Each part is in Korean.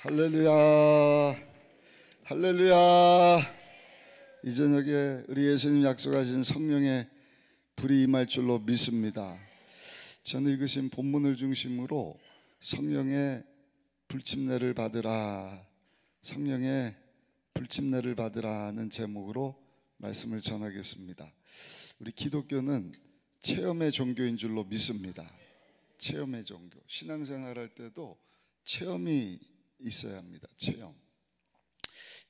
할렐루야, 할렐루야. 이 저녁에 우리 예수님 약속하신 성령의 불이 임할 줄로 믿습니다. 저는 읽으신 본문을 중심으로 성령의 불침례를 받으라, 성령의 불침례를 받으라는 제목으로 말씀을 전하겠습니다. 우리 기독교는 체험의 종교인 줄로 믿습니다. 체험의 종교. 신앙생활 할 때도 체험이 있어야 합니다. 체험.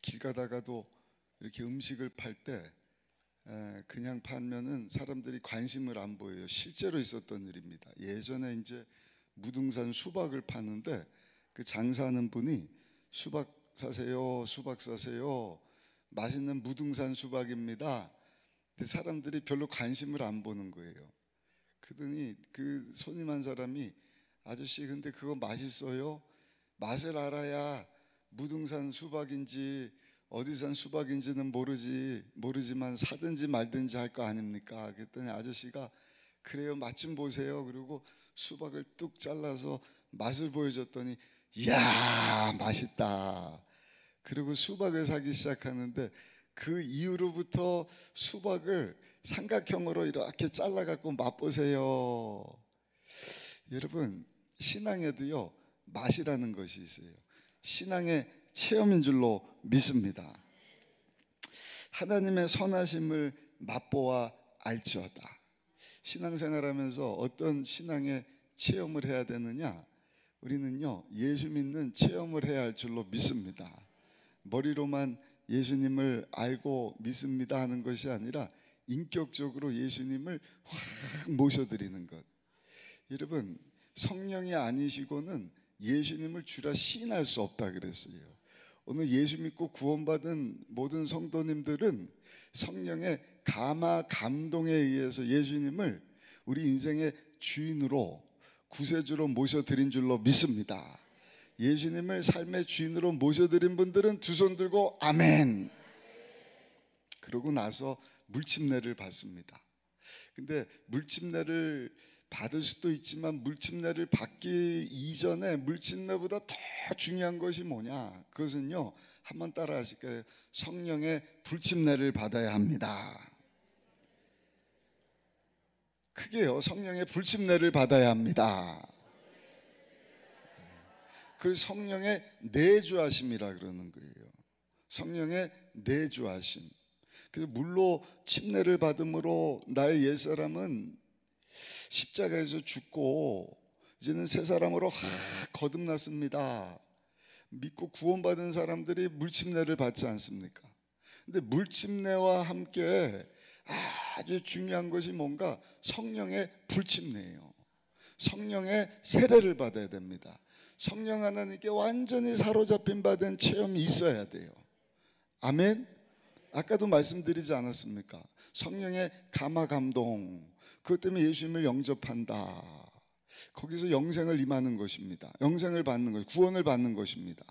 길 가다가도 이렇게 음식을 팔 때 그냥 팔면은 사람들이 관심을 안 보여요. 실제로 있었던 일입니다. 예전에 이제 무등산 수박을 파는데 그 장사하는 분이 수박 사세요, 수박 사세요. 맛있는 무등산 수박입니다. 근데 사람들이 별로 관심을 안 보는 거예요. 그러더니 그 손님 한 사람이 아저씨 근데 그거 맛있어요? 맛을 알아야 무등산 수박인지 어디 산 수박인지는 모르지만 사든지 말든지 할 거 아닙니까? 그랬더니 아저씨가 그래요, 맛 좀 보세요. 그리고 수박을 뚝 잘라서 맛을 보여줬더니 이야 맛있다. 그리고 수박을 사기 시작하는데 그 이후로부터 수박을 삼각형으로 이렇게 잘라갖고 맛보세요. 여러분, 신앙에도요 맛이라는 것이 있어요. 신앙의 체험인 줄로 믿습니다. 하나님의 선하심을 맛보아 알지어다. 신앙생활하면서 어떤 신앙의 체험을 해야 되느냐? 우리는요 예수 믿는 체험을 해야 할 줄로 믿습니다. 머리로만 예수님을 알고 믿습니다 하는 것이 아니라 인격적으로 예수님을 확 모셔드리는 것. 여러분, 성령이 아니시고는 예수님을 주라 시인할 수 없다 그랬어요. 오늘 예수 믿고 구원받은 모든 성도님들은 성령의 감화 감동에 의해서 예수님을 우리 인생의 주인으로, 구세주로 모셔드린 줄로 믿습니다. 예수님을 삶의 주인으로 모셔드린 분들은 두 손 들고 아멘. 그러고 나서 물침례를 받습니다. 근데 물침례를 받을 수도 있지만 물침례를 받기 이전에 물침례보다 더 중요한 것이 뭐냐? 그것은요, 한번 따라 하실까요? 성령의 불침례를 받아야 합니다. 크게요, 성령의 불침례를 받아야 합니다. 그 성령의 내주하심이라 그러는 거예요. 성령의 내주하심. 그래서 물로 침례를 받음으로 나의 옛사람은 십자가에서 죽고 이제는 새 사람으로 거듭났습니다. 믿고 구원받은 사람들이 물침례를 받지 않습니까? 근데 물침례와 함께 아주 중요한 것이 뭔가 성령의 불침례예요. 성령의 세례를 받아야 됩니다. 성령 하나님께 완전히 사로잡힌 받은 체험이 있어야 돼요. 아멘. 아까도 말씀드리지 않았습니까? 성령의 감화 감동, 그것 때문에 예수님을 영접한다. 거기서 영생을 임하는 것입니다. 영생을 받는 것, 구원을 받는 것입니다.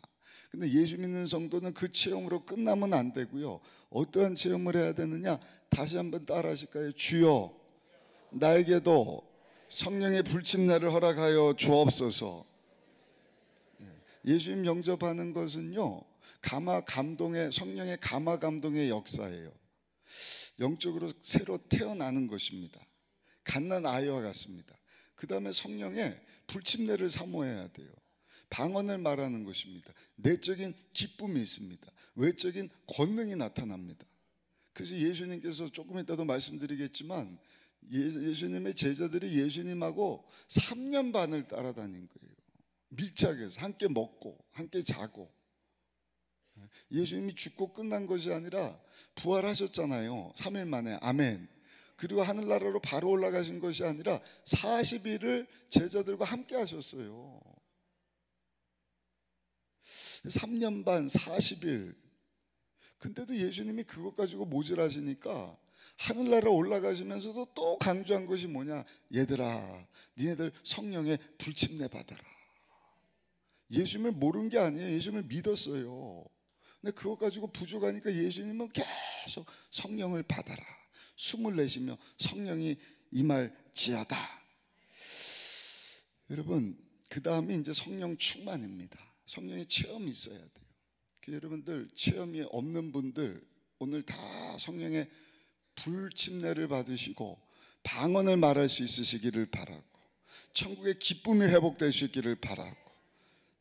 근데 예수 믿는 성도는 그 체험으로 끝나면 안 되고요. 어떠한 체험을 해야 되느냐? 다시 한번 따라 하실까요? 주여, 나에게도 성령의 불침례를 허락하여 주옵소서. 예수님 영접하는 것은요, 감화 감동의, 성령의 감화 감동의 역사예요. 영적으로 새로 태어나는 것입니다. 갓난 아이와 같습니다. 그 다음에 성령의 불침례를 사모해야 돼요. 방언을 말하는 것입니다. 내적인 기쁨이 있습니다. 외적인 권능이 나타납니다. 그래서 예수님께서 조금 이따도 말씀드리겠지만 예수님의 제자들이 예수님하고 3년 반을 따라다닌 거예요. 밀착해서 함께 먹고 함께 자고. 예수님이 죽고 끝난 것이 아니라 부활하셨잖아요. 3일 만에. 아멘. 그리고 하늘나라로 바로 올라가신 것이 아니라 40일을 제자들과 함께 하셨어요. 3년 반 40일. 근데도 예수님이 그것 가지고 모질하시니까 하늘나라 올라가시면서도 또 강조한 것이 뭐냐? 얘들아, 니네들 성령의 불침례 받아라. 예수님을 모르는 게 아니에요. 예수님을 믿었어요. 근데 그것 가지고 부족하니까 예수님은 계속 성령을 받아라, 숨을 내쉬며 성령이 임할지어다. 여러분, 그 다음에 이제 성령 충만입니다. 성령의 체험이 있어야 돼요. 여러분들 체험이 없는 분들 오늘 다 성령의 불침례를 받으시고 방언을 말할 수 있으시기를 바라고, 천국의 기쁨이 회복될 수 있기를 바라고,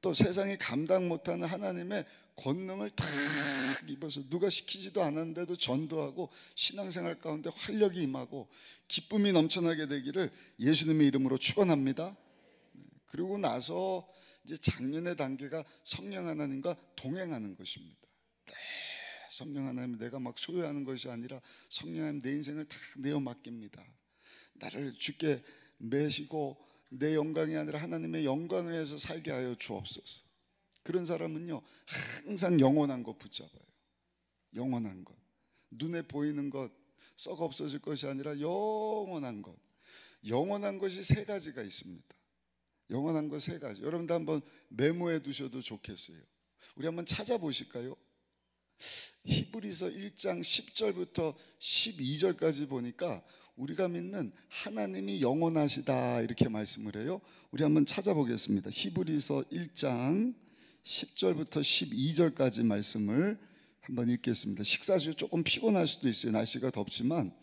또 세상이 감당 못하는 하나님의 권능을 탁 입어서 누가 시키지도 않았는데도 전도하고 신앙생활 가운데 활력이 임하고 기쁨이 넘쳐나게 되기를 예수님의 이름으로 축원합니다. 그리고 나서 이제 작년의 단계가 성령 하나님과 동행하는 것입니다. 네, 성령 하나님 내가 막 소유하는 것이 아니라 성령 하나님 내 인생을 다 내어 맡깁니다. 나를 주께 매시고 내 영광이 아니라 하나님의 영광을 위해서 살게 하여 주옵소서. 그런 사람은요 항상 영원한 것 붙잡아요. 영원한 것, 눈에 보이는 것 썩어 없어질 것이 아니라 영원한 것. 영원한 것이 세 가지가 있습니다. 영원한 것 세 가지. 여러분도 한번 메모해 두셔도 좋겠어요. 우리 한번 찾아보실까요? 히브리서 1장 10절부터 12절까지 보니까 우리가 믿는 하나님이 영원하시다 이렇게 말씀을 해요. 우리 한번 찾아보겠습니다. 히브리서 1장 10절부터 12절까지 말씀을 한번 읽겠습니다. 식사 중 조금 피곤할 수도 있어요. 날씨가 덥지만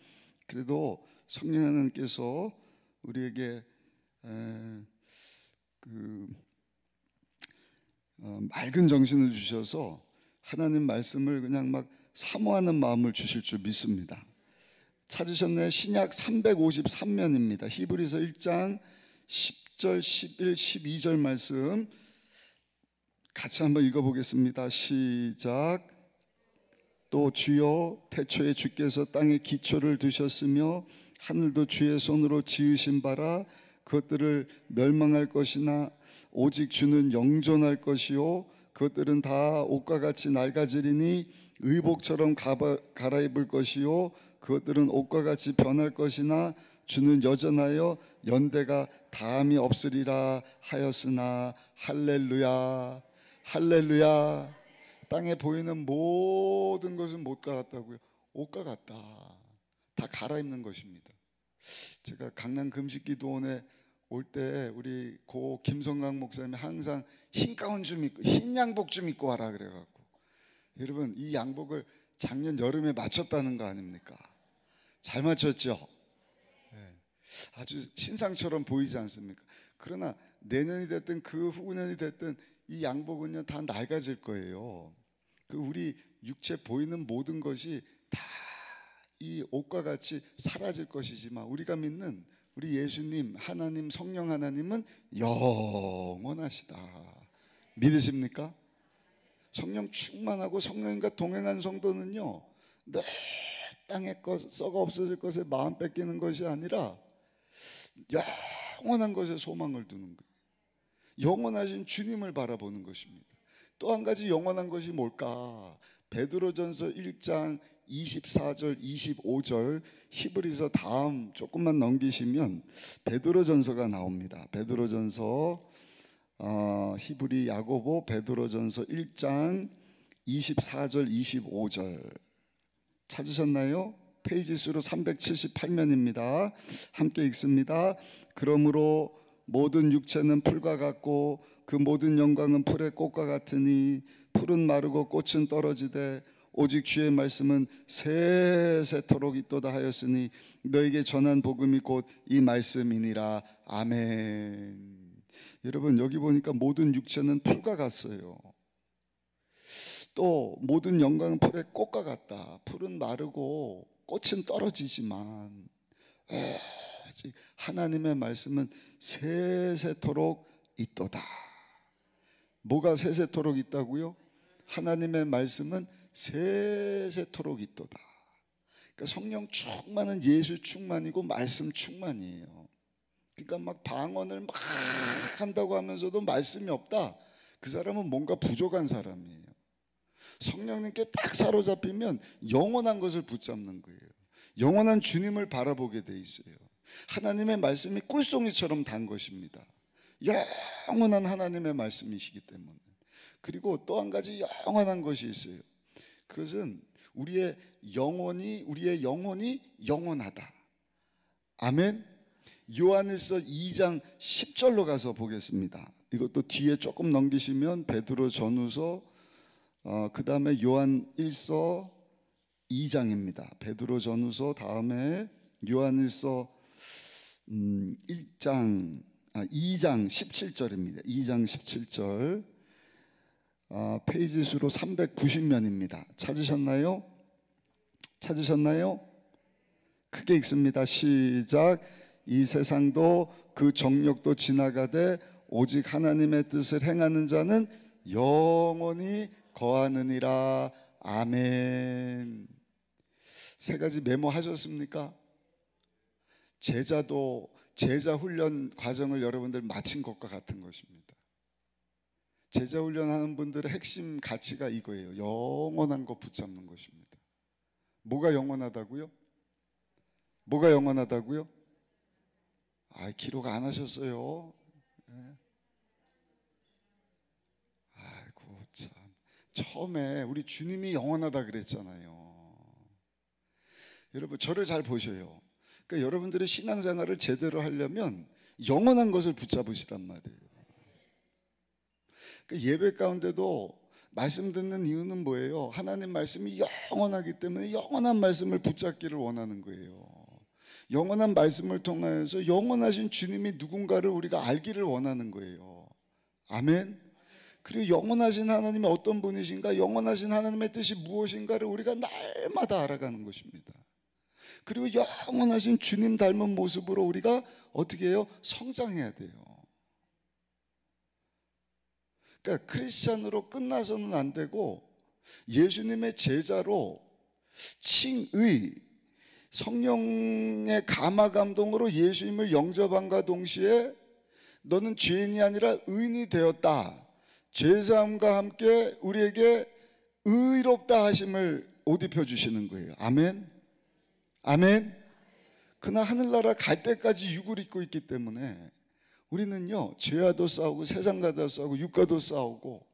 그래도 성령 하나님께서 우리에게 맑은 정신을 주셔서 하나님 말씀을 그냥 막 사모하는 마음을 주실 줄 믿습니다. 찾으셨나요? 신약 353면입니다. 히브리서 1장 10절, 11, 12절 말씀 같이 한번 읽어보겠습니다. 시작. 또 주여 태초에 주께서 땅에 기초를 두셨으며 하늘도 주의 손으로 지으신 바라 그것들을 멸망할 것이나 오직 주는 영존할 것이요 그것들은 다 옷과 같이 낡아지리니 의복처럼 갈아입을 것이요 그것들은 옷과 같이 변할 것이나 주는 여전하여 연대가 다함이 없으리라 하였으나 할렐루야 할렐루야. 땅에 보이는 모든 것은 못과 같다고요? 옷과 같다. 다 갈아입는 것입니다. 제가 강남 금식기도원에 올 때 우리 고 김성강 목사님이 항상 흰 가운 좀 입고 흰 양복 좀 입고 와라 그래갖고, 여러분 이 양복을 작년 여름에 맞췄다는 거 아닙니까? 잘 맞췄죠? 네. 아주 신상처럼 보이지 않습니까? 그러나 내년이 됐든 그 후년이 됐든 이 양복은요 다 낡아질 거예요. 그 우리 육체 보이는 모든 것이 다 이 옷과 같이 사라질 것이지만 우리가 믿는 우리 예수님 하나님 성령 하나님은 영원하시다. 믿으십니까? 성령 충만하고 성령님과 동행한 성도는요 내 땅의 것 썩어 없어질 것에 마음 뺏기는 것이 아니라 영원한 것에 소망을 두는 거예요. 영원하신 주님을 바라보는 것입니다. 또 한 가지 영원한 것이 뭘까? 베드로전서 1장 24절 25절 히브리서 다음 조금만 넘기시면 베드로전서가 나옵니다. 베드로전서 히브리 야고보 베드로전서 1장 24절 25절 찾으셨나요? 페이지 수로 378면입니다. 함께 읽습니다. 그러므로 모든 육체는 풀과 같고 그 모든 영광은 풀의 꽃과 같으니 풀은 마르고 꽃은 떨어지되 오직 주의 말씀은 세세토록 있도다 하였으니 너에게 전한 복음이 곧 이 말씀이니라. 아멘. 여러분 여기 보니까 모든 육체는 풀과 같어요. 또 모든 영광은 풀의 꽃과 같다. 풀은 마르고 꽃은 떨어지지만 오직 하나님의 말씀은 세세토록 있도다. 뭐가 세세토록 있다고요? 하나님의 말씀은 세세토록 있도다. 그러니까 성령 충만은 예수 충만이고 말씀 충만이에요. 그러니까 막 방언을 막 한다고 하면서도 말씀이 없다. 그 사람은 뭔가 부족한 사람이에요. 성령님께 딱 사로잡히면 영원한 것을 붙잡는 거예요. 영원한 주님을 바라보게 돼 있어요. 하나님의 말씀이 꿀송이처럼 단 것입니다. 영원한 하나님의 말씀이시기 때문에. 그리고 또 한 가지 영원한 것이 있어요. 그것은 우리의 영혼이 영원하다. 아멘. 요한일서 2장 10절로 가서 보겠습니다. 이것도 뒤에 조금 넘기시면 베드로 전후서, 그 다음에 요한 1서 2장입니다. 베드로 전후서 다음에 요한 1서 2장 17절입니다. 2장 17절. 페이지 수로 390면입니다. 찾으셨나요? 크게 읽습니다. 시작. 이 세상도 그 정욕도 지나가되 오직 하나님의 뜻을 행하는 자는 영원히 거하느니라. 아멘. 세 가지 메모하셨습니까? 제자 훈련 과정을 여러분들 마친 것과 같은 것입니다. 제자 훈련하는 분들의 핵심 가치가 이거예요. 영원한 거 붙잡는 것입니다. 뭐가 영원하다고요? 기록 안 하셨어요. 아이고 참. 처음에 우리 주님이 영원하다 그랬잖아요. 여러분 저를 잘 보셔요. 그러니까 여러분들의 신앙생활을 제대로 하려면 영원한 것을 붙잡으시란 말이에요. 그러니까 예배 가운데도 말씀 듣는 이유는 뭐예요? 하나님 말씀이 영원하기 때문에 영원한 말씀을 붙잡기를 원하는 거예요. 영원한 말씀을 통하여서 영원하신 주님이 누군가를 우리가 알기를 원하는 거예요. 아멘. 그리고 영원하신 하나님이 어떤 분이신가, 영원하신 하나님의 뜻이 무엇인가를 우리가 날마다 알아가는 것입니다. 그리고 영원하신 주님 닮은 모습으로 우리가 어떻게 해요? 성장해야 돼요. 그러니까 크리스찬으로 끝나서는 안 되고 예수님의 제자로 칭의, 성령의 감화 감동으로 예수님을 영접함과 동시에 너는 죄인이 아니라 의인이 되었다. 죄사함과 함께 우리에게 의롭다 하심을 옷 입혀주시는 거예요. 아멘. 그러나 하늘나라 갈 때까지 육을 입고 있기 때문에 우리는요, 죄와도 싸우고 세상과도 싸우고 육과도 싸우고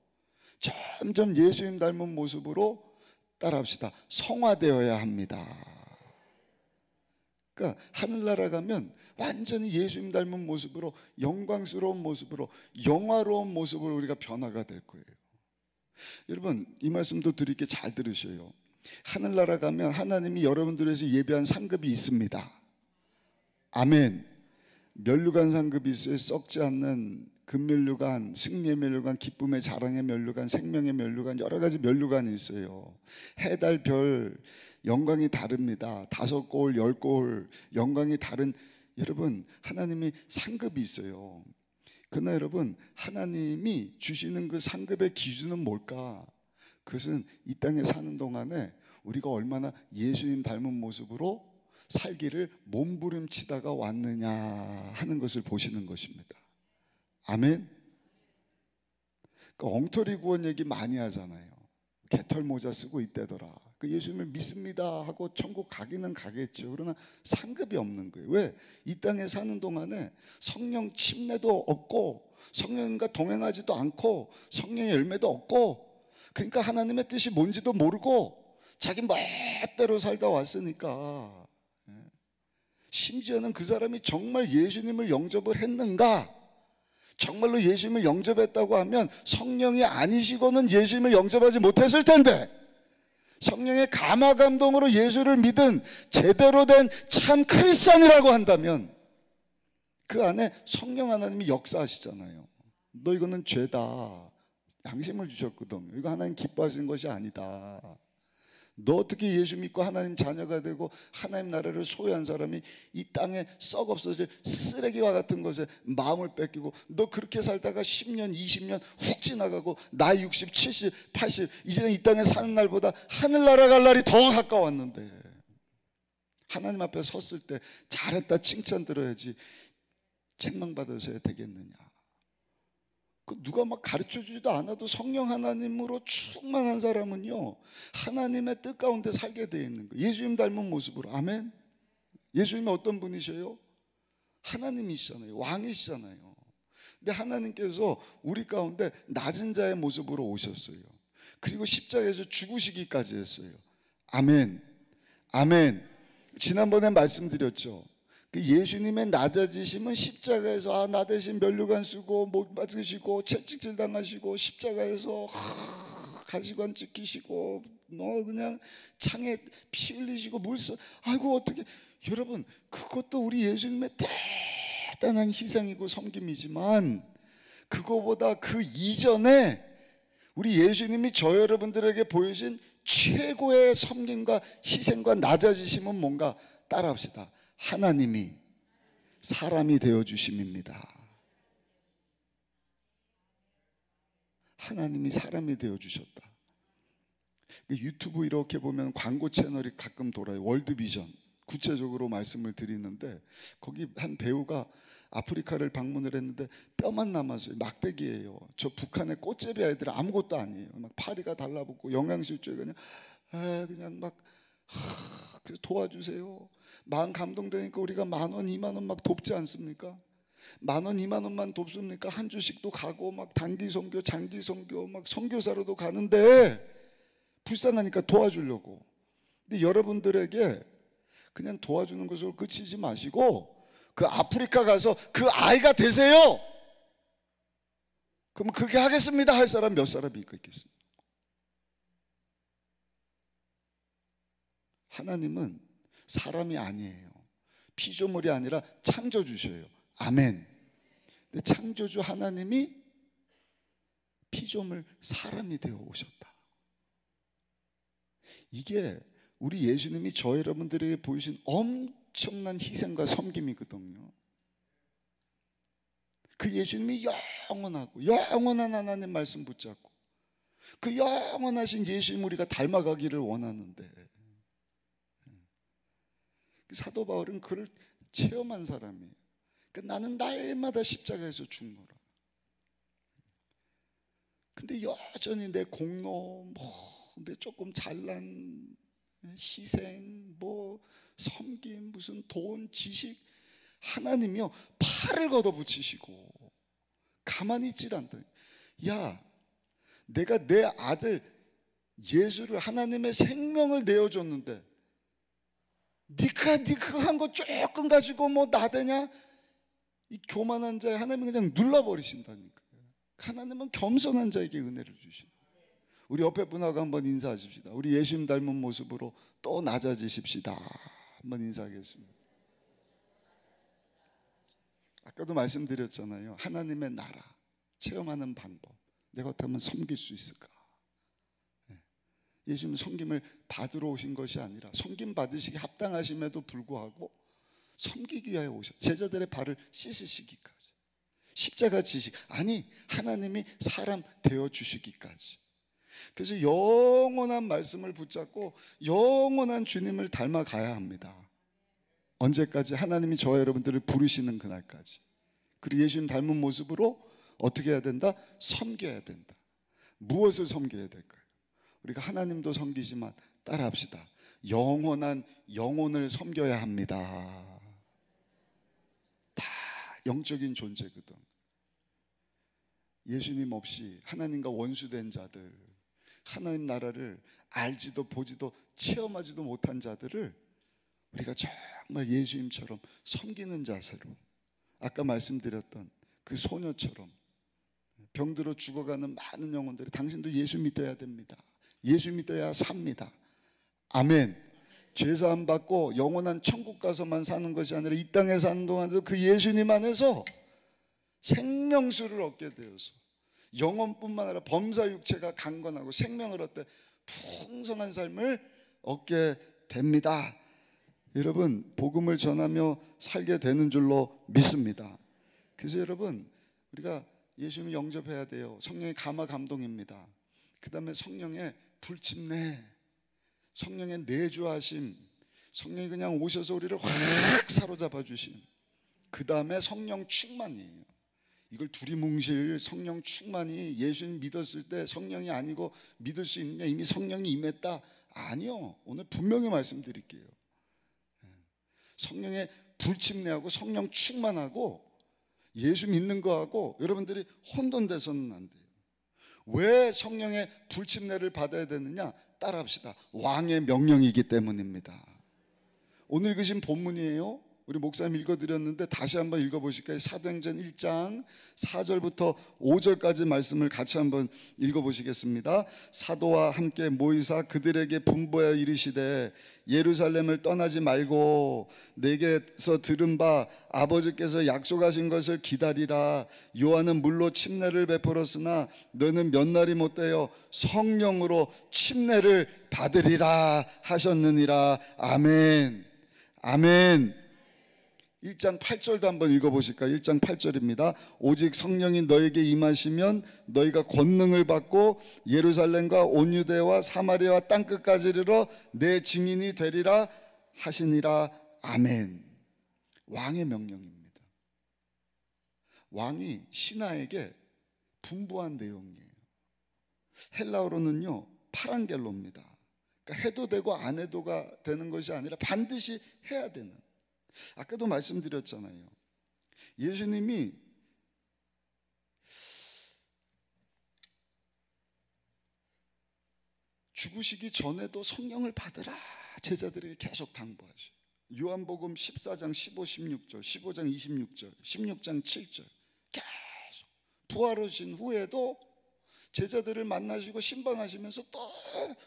점점 예수님 닮은 모습으로 따라합시다. 성화되어야 합니다. 그러니까 하늘나라 가면 완전히 예수님 닮은 모습으로, 영광스러운 모습으로, 영화로운 모습으로 우리가 변화가 될 거예요. 여러분 이 말씀도 드릴게 잘 들으셔요. 하늘나라 가면 하나님이 여러분들에서 예배한 상급이 있습니다. 아멘. 면류관 상급이 있어요. 썩지 않는 금면류관, 승리의 면류관, 기쁨의 자랑의 면류관, 생명의 면류관, 여러 가지 면류관이 있어요. 해, 달, 별 영광이 다릅니다. 5골, 10골 영광이 다른, 여러분 하나님이 상급이 있어요. 그러나 여러분 하나님이 주시는 그 상급의 기준은 뭘까? 그것은 이 땅에 사는 동안에 우리가 얼마나 예수님 닮은 모습으로 살기를 몸부림치다가 왔느냐 하는 것을 보시는 것입니다. 아멘. 그러니까 엉터리 구원 얘기 많이 하잖아요. 개털 모자 쓰고 있대더라. 그 예수님을 믿습니다 하고 천국 가기는 가겠죠. 그러나 상급이 없는 거예요. 왜? 이 땅에 사는 동안에 성령 침례도 없고 성령과 동행하지도 않고 성령의 열매도 없고, 그러니까 하나님의 뜻이 뭔지도 모르고 자기 멋대로 살다 왔으니까, 심지어는 그 사람이 정말 예수님을 영접을 했는가, 정말로 예수님을 영접했다고 하면 성령이 아니시고는 예수님을 영접하지 못했을 텐데, 성령의 감화 감동으로 예수를 믿은 제대로 된 참 크리스찬이라고 한다면 그 안에 성령 하나님이 역사하시잖아요. 너 이거는 죄다, 양심을 주셨거든. 이거 하나님 기뻐하시는 것이 아니다. 너 어떻게 예수 믿고 하나님 자녀가 되고 하나님 나라를 소유한 사람이 이 땅에 썩 없어질 쓰레기와 같은 것에 마음을 뺏기고, 너 그렇게 살다가 10년 20년 훅 지나가고 나이 60, 70, 80 이제는 이 땅에 사는 날보다 하늘나라 갈 날이 더 가까웠는데 하나님 앞에 섰을 때 잘했다 칭찬 들어야지 책망받아서야 되겠느냐. 누가 막 가르쳐주지도 않아도 성령 하나님으로 충만한 사람은요 하나님의 뜻 가운데 살게 되어 있는 거예요. 예수님 닮은 모습으로. 아멘. 예수님이 어떤 분이셔요? 하나님이시잖아요. 왕이시잖아요. 근데 하나님께서 우리 가운데 낮은 자의 모습으로 오셨어요. 그리고 십자가에서 죽으시기까지 했어요. 아멘. 지난번에 말씀드렸죠. 그 예수님의 낮아지심은 십자가에서 나 대신 면류관 쓰고 못 맞으시고 채찍질 당하시고 십자가에서 가시관 찍히시고 그냥 창에 피 흘리시고 물쏘 아이고 어떻게 여러분 그것도 우리 예수님의 대단한 희생이고 섬김이지만 그거보다 그 이전에 우리 예수님이 저 여러분들에게 보여준 최고의 섬김과 희생과 낮아지심은 뭔가 따라합시다. 하나님이 사람이 되어주심입니다. 하나님이 사람이 되어주셨다. 유튜브 이렇게 보면 광고 채널이 가끔 돌아요. 월드비전 구체적으로 말씀을 드리는데 거기 한 배우가 아프리카를 방문을 했는데 뼈만 남았어요. 막대기예요. 저 북한의 꽃제비 아이들은 아무것도 아니에요. 막 파리가 달라붙고 영양실조에 그냥 막 그래서 도와주세요. 마음 감동되니까 우리가 10,000원, 20,000원 막 돕지 않습니까? 10,000원, 20,000원만 돕습니까? 한 주씩도 가고 막 단기 선교, 장기 선교, 막 선교사로도 가는데 불쌍하니까 도와주려고. 근데 여러분들에게 그냥 도와주는 것으로 그치지 마시고 그 아프리카 가서 그 아이가 되세요. 그럼 그렇게 하겠습니다 할 사람 몇 사람이 있겠습니까? 하나님은 사람이 아니에요. 피조물이 아니라 창조주셔요. 아멘. 근데 창조주 하나님이 피조물 사람이 되어 오셨다. 이게 우리 예수님이 저 여러분들에게 보이신 엄청난 희생과 섬김이거든요. 그 예수님이 영원하고 영원한 하나님 말씀 붙잡고 그 영원하신 예수님 우리가 닮아가기를 원하는데 사도 바울은 그를 체험한 사람이에요. 그러니까 나는 날마다 십자가에서 죽노라. 근데 여전히 내 공로, 내 조금 잘난 희생, 섬김, 무슨 돈, 지식, 하나님이요 팔을 걷어붙이시고 가만히 있질 않다. 야, 내가 내 아들 예수를 하나님의 생명을 내어줬는데 네가 그거 한 거 조금 가지고 나대냐? 이 교만한 자에 하나님은 그냥 눌러버리신다니까요. 하나님은 겸손한 자에게 은혜를 주시고 우리 옆에 분하고 한번 인사하십시다. 우리 예수님 닮은 모습으로 또 낮아지십시다. 한번 인사하겠습니다. 아까도 말씀드렸잖아요. 하나님의 나라 체험하는 방법. 내가 어떻게 하면 섬길 수 있을까? 예수님은 섬김을 받으러 오신 것이 아니라 섬김 받으시기 합당하심에도 불구하고 섬기기 위하여 오셨. 제자들의 발을 씻으시기까지 십자가 지식 아니 하나님이 사람 되어 주시기까지. 그래서 영원한 말씀을 붙잡고 영원한 주님을 닮아가야 합니다. 언제까지? 하나님이 저와 여러분들을 부르시는 그날까지. 그리고 예수님 닮은 모습으로 어떻게 해야 된다? 섬겨야 된다. 무엇을 섬겨야 될까요? 우리가 하나님도 섬기지만 따라합시다. 영원한 영혼을 섬겨야 합니다. 다 영적인 존재거든. 예수님 없이 하나님과 원수된 자들, 하나님 나라를 알지도 보지도 체험하지도 못한 자들을 우리가 정말 예수님처럼 섬기는 자세로, 아까 말씀드렸던 그 소녀처럼 병들어 죽어가는 많은 영혼들이 당신도 예수 믿어야 됩니다. 예수 믿어야 삽니다. 아멘. 죄사함 받고 영원한 천국 가서만 사는 것이 아니라 이 땅에 사는 동안에도 그 예수님 안에서 생명수를 얻게 되어서 영혼뿐만 아니라 범사 육체가 강건하고 생명을 얻되 풍성한 삶을 얻게 됩니다. 여러분 복음을 전하며 살게 되는 줄로 믿습니다. 그래서 여러분 우리가 예수님을 영접해야 돼요. 성령의 감화 감동입니다. 그 다음에 성령의 불침내, 성령의 내주하심, 성령이 그냥 오셔서 우리를 확 사로잡아 주심. 그 다음에 성령 충만이에요. 이걸 두리뭉실 성령 충만이 예수님 믿었을 때 성령이 아니고 믿을 수 있느냐? 이미 성령이 임했다. 아니요. 오늘 분명히 말씀드릴게요. 성령의 불침내하고 성령 충만하고 예수 믿는 거하고 여러분들이 혼돈돼서는 안 돼요. 왜 성령의 불침내를 받아야 되느냐? 따라합시다. 왕의 명령이기 때문입니다. 오늘 읽으신 본문이에요. 우리 목사님 읽어드렸는데 다시 한번 읽어보실까요? 사도행전 1장 4절부터 5절까지 말씀을 같이 한번 읽어보시겠습니다. 사도와 함께 모이사 그들에게 분부하여 이르시되 예루살렘을 떠나지 말고 내게서 들은 바 아버지께서 약속하신 것을 기다리라. 요한은 물로 침례를 베풀었으나 너는 몇 날이 못되어 성령으로 침례를 받으리라 하셨느니라. 아멘. 아멘. 1장 8절도 한번 읽어보실까요? 1장 8절입니다. 오직 성령이 너에게 임하시면 너희가 권능을 받고 예루살렘과 온 유대와 사마리아와 땅끝까지 이르러 내 증인이 되리라 하시니라. 아멘. 왕의 명령입니다. 왕이 신하에게 분부한 내용이에요. 헬라어로는요 파랑겔로입니다. 그러니까 해도 되고 안 해도가 되는 것이 아니라 반드시 해야 되는. 아까도 말씀드렸잖아요. 예수님이 죽으시기 전에도 성령을 받으라 제자들에게 계속 당부하셔요. 요한복음 14장 15, 16절, 15장 26절, 16장 7절 계속 부활하신 후에도 제자들을 만나시고 신방하시면서 또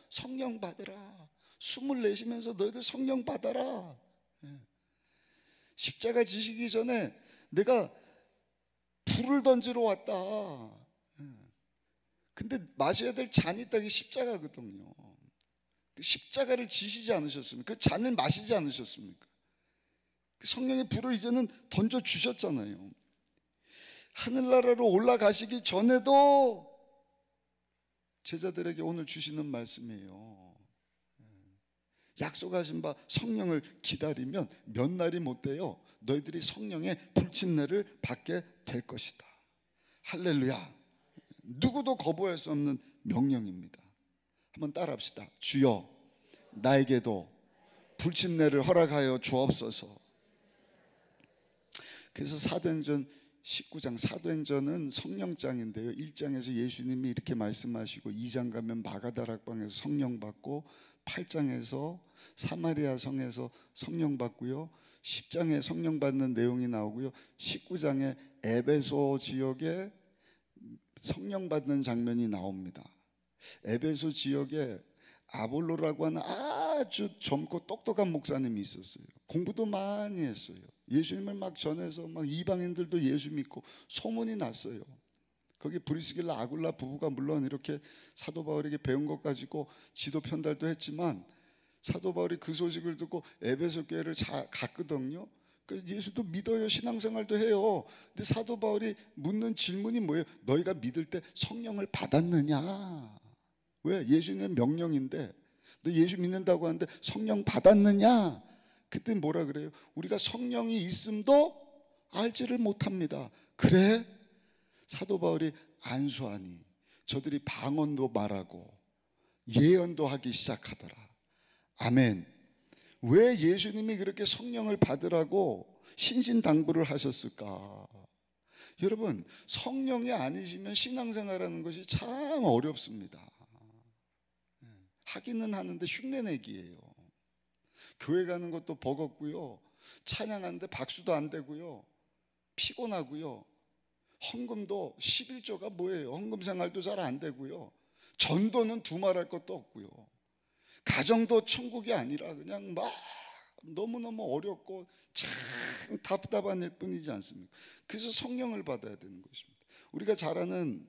성령 받으라, 숨을 내쉬면서 너희들 성령 받아라. 십자가 지시기 전에 내가 불을 던지러 왔다. 근데 마셔야 될 잔이 있다. 이게 십자가거든요. 십자가를 지시지 않으셨습니까? 그 잔을 마시지 않으셨습니까? 성령의 불을 이제는 던져주셨잖아요. 하늘나라로 올라가시기 전에도 제자들에게 오늘 주시는 말씀이에요. 약속하신 바 성령을 기다리면 몇 날이 못되어 너희들이 성령의 불침례를 받게 될 것이다. 할렐루야. 누구도 거부할 수 없는 명령입니다. 한번 따라합시다. 주여 나에게도 불침례를 허락하여 주옵소서. 그래서 사도행전 19장, 사도행전은 성령장인데요, 1장에서 예수님이 이렇게 말씀하시고 2장 가면 마가다락방에서 성령 받고 8장에서 사마리아 성에서 성령 받고요, 10장에 성령 받는 내용이 나오고요, 19장에 에베소 지역에 성령 받는 장면이 나옵니다. 에베소 지역에 아볼로라고 하는 아주 젊고 똑똑한 목사님이 있었어요. 공부도 많이 했어요. 예수님을 막 전해서 막 이방인들도 예수 믿고 소문이 났어요. 거기 브리스길라 아굴라 부부가 물론 이렇게 사도 바울에게 배운 것 가지고 지도 편달도 했지만 사도 바울이 그 소식을 듣고 에베소 교회를 갔거든요. 예수도 믿어요. 신앙생활도 해요. 근데 사도 바울이 묻는 질문이 뭐예요? 너희가 믿을 때 성령을 받았느냐? 왜? 예수님의 명령인데 너 예수 믿는다고 하는데 성령 받았느냐? 그때 뭐라 그래요? 우리가 성령이 있음도 알지를 못합니다. 그래? 사도 바울이 안수하니 저들이 방언도 말하고 예언도 하기 시작하더라. 아멘. 왜 예수님이 그렇게 성령을 받으라고 신신당부를 하셨을까? 여러분, 성령이 아니시면 신앙생활하는 것이 참 어렵습니다. 하기는 하는데 흉내내기예요. 교회 가는 것도 버겁고요, 찬양하는데 박수도 안 되고요, 피곤하고요, 헌금도 11조가 뭐예요? 헌금 생활도 잘 안 되고요, 전도는 두말할 것도 없고요, 가정도 천국이 아니라 그냥 막 너무너무 어렵고 참 답답한 일 뿐이지 않습니까? 그래서 성령을 받아야 되는 것입니다. 우리가 잘 아는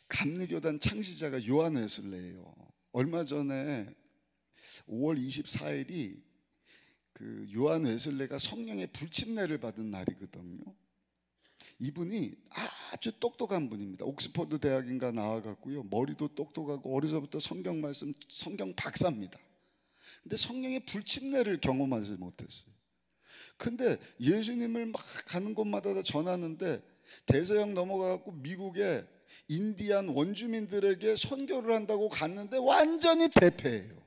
감리교단 창시자가 요한 웨슬레예요. 얼마 전에 5월 24일이 그 요한 웨슬레가 성령의 불침례를 받은 날이거든요. 이분이 아주 똑똑한 분입니다. 옥스퍼드 대학인가 나와갖고요, 머리도 똑똑하고 어려서부터 성경 말씀, 성경 박사입니다. 근데 성령의 불침례를 경험하지 못했어요. 근데 예수님을 막 가는 곳마다 다 전하는데 대서양 넘어가갖고 미국에 인디안 원주민들에게 선교를 한다고 갔는데 완전히 대패예요.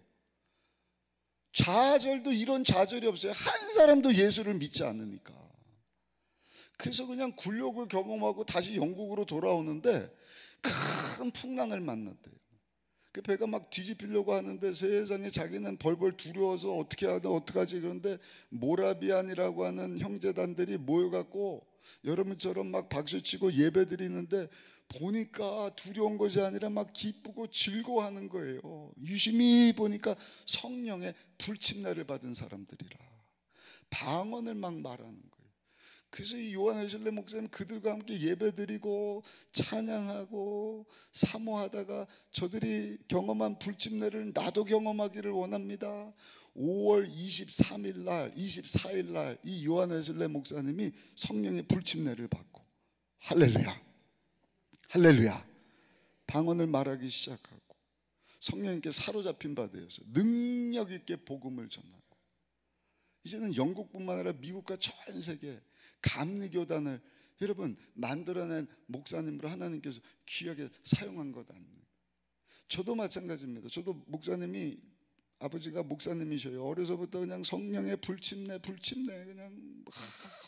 좌절도 이런 좌절이 없어요. 한 사람도 예수를 믿지 않으니까. 그래서 그냥 굴욕을 경험하고 다시 영국으로 돌아오는데 큰 풍랑을 만났대요. 그 배가 막 뒤집히려고 하는데 세상에 자기는 벌벌 두려워서 어떻게 하든 어떡하지. 그런데 모라비안이라고 하는 형제단들이 모여갖고 여러분처럼 막 박수치고 예배드리는데 보니까 두려운 것이 아니라 막 기쁘고 즐거워하는 거예요. 유심히 보니까 성령의 불침례를 받은 사람들이라 방언을 막 말하는 거예요. 그래서 이 요한 웨슬레 목사님 그들과 함께 예배드리고 찬양하고 사모하다가 저들이 경험한 불침례를 나도 경험하기를 원합니다. 5월 23일 날 24일 날 이 요한 웨슬레 목사님이 성령의 불침례를 받고 할렐루야 할렐루야 방언을 말하기 시작하고 성령님께 사로잡힌 바 되어서 능력 있게 복음을 전하고 이제는 영국뿐만 아니라 미국과 전 세계 감리교단을 여러분 만들어낸 목사님으로 하나님께서 귀하게 사용한 것 아닙니까? 저도 마찬가지입니다. 저도 목사님이 아버지가 목사님이셔요. 어려서부터 그냥 성령의 불침례 그냥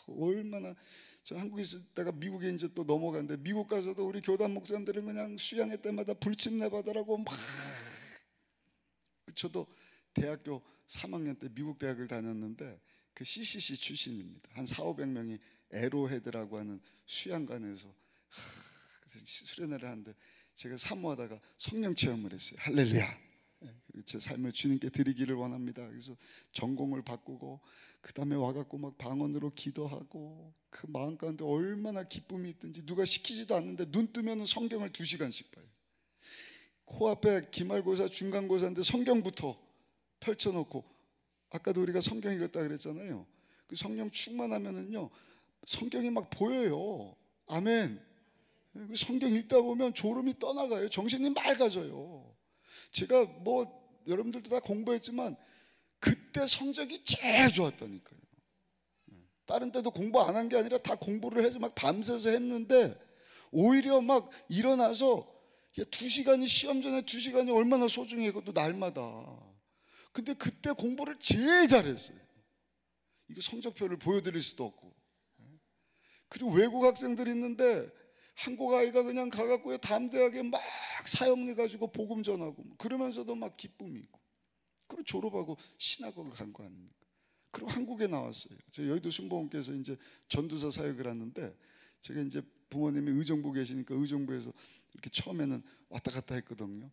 얼마나 저 한국에 있을 때가 미국에 이제 또 넘어갔는데 미국 가서도 우리 교단 목사님들은 그냥 수양회 때마다 불침례 받으라고 막 저도 대학교 3학년 때 미국 대학을 다녔는데 그 CCC 출신입니다. 한 4,500명이 에로헤드라고 하는 수양관에서 수련회를 하는데 제가 사모하다가 성령 체험을 했어요. 할렐루야. 제 삶을 주님께 드리기를 원합니다. 그래서 전공을 바꾸고 그 다음에 와갖고 막 방언으로 기도하고 그 마음 가운데 얼마나 기쁨이 있든지 누가 시키지도 않는데 눈 뜨면 성경을 2시간씩 봐요. 코앞에 기말고사 중간고사인데 성경부터 펼쳐놓고 아까도 우리가 성경 읽었다 그랬잖아요. 그 성령 충만하면은요 성경이 막 보여요. 아멘. 그 성경 읽다 보면 졸음이 떠나가요. 정신이 맑아져요. 제가 뭐 여러분들도 다 공부했지만 그때 성적이 제일 좋았다니까요. 다른 때도 공부 안 한 게 아니라 다 공부를 해서 막 밤새서 했는데 오히려 막 일어나서 2시간이 시험 전에 2시간이 얼마나 소중해. 그것도 날마다. 근데 그때 공부를 제일 잘했어요. 이거 성적표를 보여드릴 수도 없고. 그리고 외국 학생들이 있는데 한국 아이가 그냥 가갖고 담대하게 막 사역해가지고 복음 전하고 그러면서도 막 기쁨이 있고 그리고 졸업하고 신학원을 간 거 아닙니까? 그리고 한국에 나왔어요. 저 여의도 순복음께서 이제 전도사 사역을 하는데 제가 이제 부모님이 의정부 계시니까 의정부에서 이렇게 처음에는 왔다 갔다 했거든요.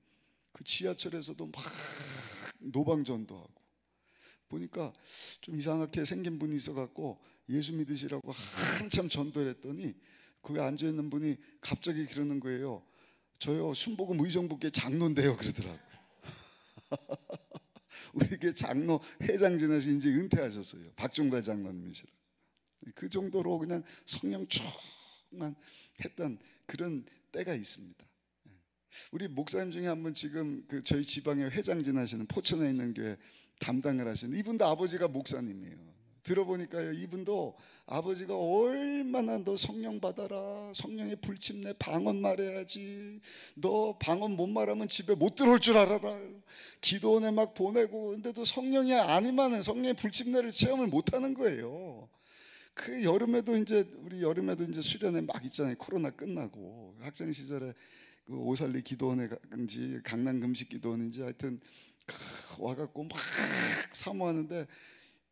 그 지하철에서도 막 노방전도하고 보니까 좀 이상하게 생긴 분이 있어갖고 예수 믿으시라고 한참 전도를 했더니 거기 앉아있는 분이 갑자기 그러는 거예요. 저요 순복음 의정부께 장로인데요 그러더라고요. 우리 게 장로 회장 지나시 이제 은퇴하셨어요. 박종달 장로님이시라. 그 정도로 그냥 성령 충만 했던 그런 때가 있습니다. 우리 목사님 중에 한 분 지금 그 저희 지방에 회장 지나시는 포천에 있는 교회 담당을 하시는 이분도 아버지가 목사님이에요. 들어보니까요 이분도 아버지가 얼마나 너 성령 받아라 성령의 불침례 방언 말해야지 너 방언 못 말하면 집에 못 들어올 줄 알아라 기도원에 막 보내고 근데도 성령이 아니면은 성령의 불침례를 체험을 못 하는 거예요. 그 여름에도 이제 우리 여름에도 이제 수련회 막 있잖아요. 코로나 끝나고 학생 시절에 그 오살리 기도원인지 강남 금식 기도원인지 하여튼 와갖고 막 사모하는데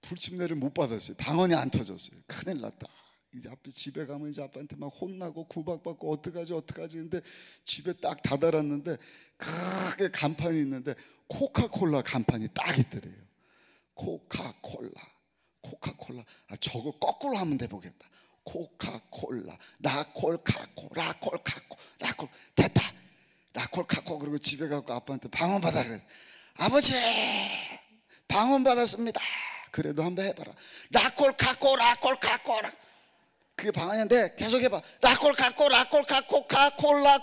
불침례를 못 받았어요. 방언이 안 터졌어요. 큰일 났다. 이제 앞에 집에 가면 이제 아빠한테 막 혼나고 구박받고 어떡하지 근데 집에 딱 다다랐는데 크게 간판이 있는데 코카콜라 간판이 딱 있더래요. 코카콜라 아 저거 거꾸로 하면 돼 보겠다. 코카콜라 라콜카코 됐다. 라콜카코 그리고 집에 가고 아빠한테 방언 받아 그래. 아버지 방언 받았습니다. 그래도 한번 해봐라. 라콜카코 그게 방언인데 계속 해봐. 라콜카코 코카콜라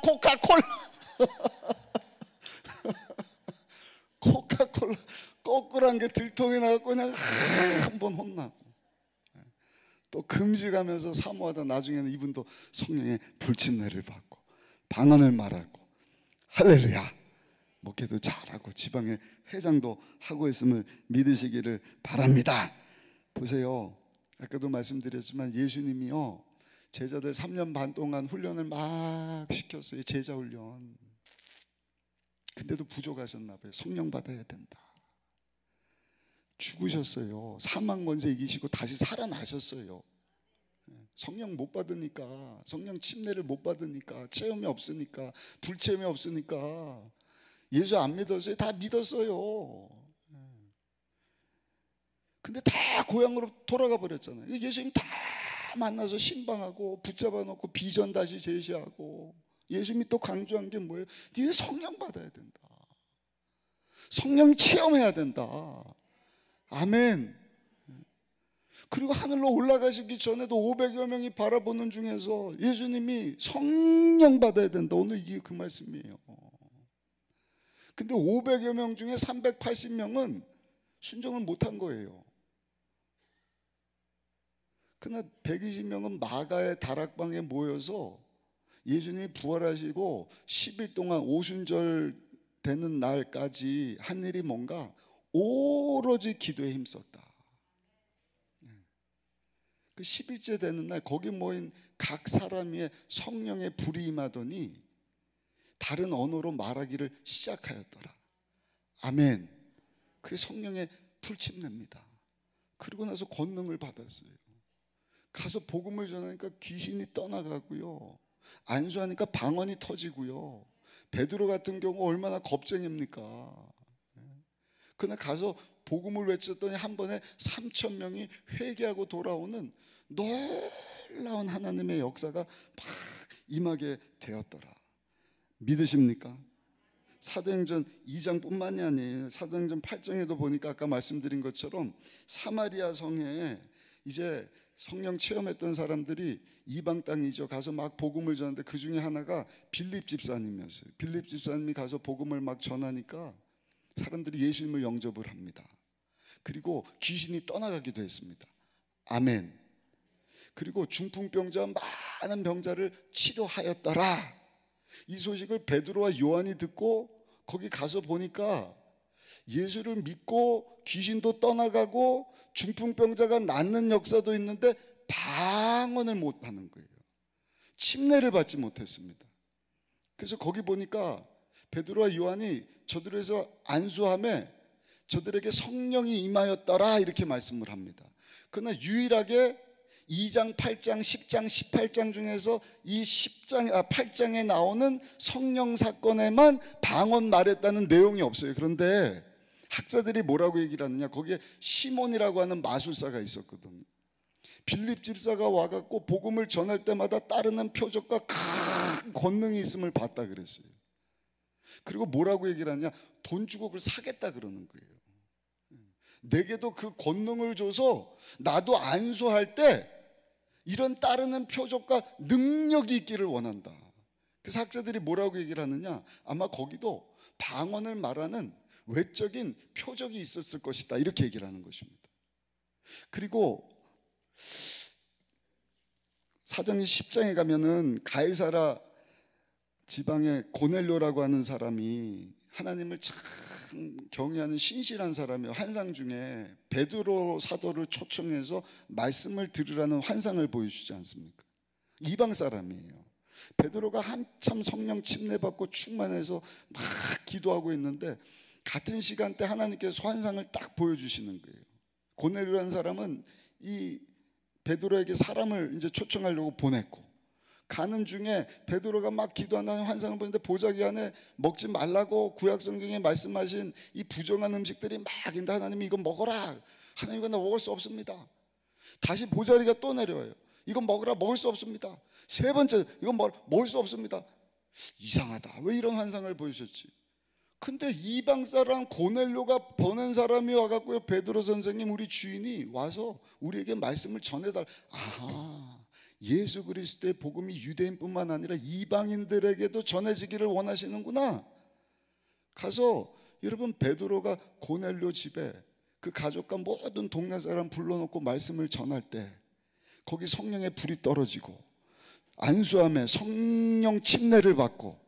코카콜라 거꾸로 한 게 들통이 나갖고 그냥 한번 혼나고 또 금식하면서 사모하다 나중에는 이분도 성령의 불침례를 받고 방언을 말하고 할렐루야 목회도 잘하고 지방의 회장도 하고 있음을 믿으시기를 바랍니다. 보세요. 아까도 말씀드렸지만 예수님이요 제자들 3년 반 동안 훈련을 막 시켰어요. 제자 훈련. 근데도 부족하셨나 봐요. 성령 받아야 된다. 죽으셨어요. 사망 권세 이기시고 다시 살아나셨어요. 성령 못 받으니까, 성령 침례를 못 받으니까, 체험이 없으니까, 불체험이 없으니까 예수 안 믿었어요? 다 믿었어요. 근데 다 고향으로 돌아가 버렸잖아요. 예수님 다 만나서 신방하고 붙잡아 놓고 비전 다시 제시하고, 예수님이 또 강조한 게 뭐예요? 니네 성령 받아야 된다. 성령 체험해야 된다. 아멘. 그리고 하늘로 올라가시기 전에도 500여 명이 바라보는 중에서 예수님이 성령 받아야 된다. 오늘 이게 그 말씀이에요. 근데 500여 명 중에 380명은 순종을 못한 거예요. 그러나 120명은 마가의 다락방에 모여서 예수님이 부활하시고 10일 동안 오순절 되는 날까지 한 일이 뭔가 오로지 기도에 힘썼다. 그 10일째 되는 날 거기 모인 각 사람 위에 성령의 불이 임하더니 다른 언어로 말하기를 시작하였더라. 아멘. 그게 성령의 풀침례입니다. 그러고 나서 권능을 받았어요. 가서 복음을 전하니까 귀신이 떠나가고요, 안수하니까 방언이 터지고요. 베드로 같은 경우 얼마나 겁쟁입니까? 그날 가서 복음을 외쳤더니 한 번에 3,000명이 회개하고 돌아오는 놀라운 하나님의 역사가 막 임하게 되었더라. 믿으십니까? 사도행전 2장뿐만이 아니에요. 사도행전 8장에도 보니까 아까 말씀드린 것처럼 사마리아 성에 이제 성령 체험했던 사람들이 이방 땅이죠. 가서 막 복음을 전하는데 그 중에 하나가 빌립 집사님이었어요. 빌립 집사님이 가서 복음을 막 전하니까 사람들이 예수님을 영접을 합니다. 그리고 귀신이 떠나가기도 했습니다. 아멘. 그리고 중풍병자 많은 병자를 치료하였더라. 이 소식을 베드로와 요한이 듣고 거기 가서 보니까 예수를 믿고 귀신도 떠나가고 중풍병자가 낫는 역사도 있는데 방언을 못하는 거예요. 침례를 받지 못했습니다. 그래서 거기 보니까 베드로와 요한이 저들에서 안수함에 저들에게 성령이 임하였더라 이렇게 말씀을 합니다. 그러나 유일하게 2장, 8장, 10장, 18장 중에서 이 8장에 나오는 성령 사건에만 방언 말했다는 내용이 없어요. 그런데 학자들이 뭐라고 얘기를 하느냐, 거기에 시몬이라고 하는 마술사가 있었거든요. 빌립 집사가 와갖고 복음을 전할 때마다 따르는 표적과 큰 권능이 있음을 봤다 그랬어요. 그리고 뭐라고 얘기를 하냐, 돈 주고 그걸 사겠다 그러는 거예요. 내게도 그 권능을 줘서 나도 안수할 때 이런 따르는 표적과 능력이 있기를 원한다. 그래서 학자들이 뭐라고 얘기를 하느냐, 아마 거기도 방언을 말하는 외적인 표적이 있었을 것이다 이렇게 얘기를 하는 것입니다. 그리고 사도행전 10장에 가면은 가이사라 지방의 고넬료라고 하는 사람이 하나님을 참 경외하는 신실한 사람이에요. 환상 중에 베드로 사도를 초청해서 말씀을 들으라는 환상을 보여주지 않습니까? 이방 사람이에요. 베드로가 한참 성령 침례받고 충만해서 막 기도하고 있는데 같은 시간대 하나님께서 환상을 딱 보여주시는 거예요. 고넬료라는 사람은 이 베드로에게 사람을 이제 초청하려고 보냈고, 가는 중에 베드로가 막 기도한다는 환상을 보는데 보자기 안에 먹지 말라고 구약 성경에 말씀하신 이 부정한 음식들이 막 있는데 하나님이 이거 먹어라. 하나님 이거 나 먹을 수 없습니다. 다시 보자기가 또 내려와요. 이거 먹으라. 먹을 수 없습니다. 세 번째 이건 먹을 수 없습니다. 이상하다. 왜 이런 환상을 보여주셨지? 근데 이방 사람 고넬료가 보낸 사람이 와갖고요, 베드로 선생님 우리 주인이 와서 우리에게 말씀을 전해달. 아, 예수 그리스도의 복음이 유대인뿐만 아니라 이방인들에게도 전해지기를 원하시는구나. 가서 여러분 베드로가 고넬료 집에 그 가족과 모든 동네 사람 불러놓고 말씀을 전할 때 거기 성령의 불이 떨어지고 안수함에 성령 침례를 받고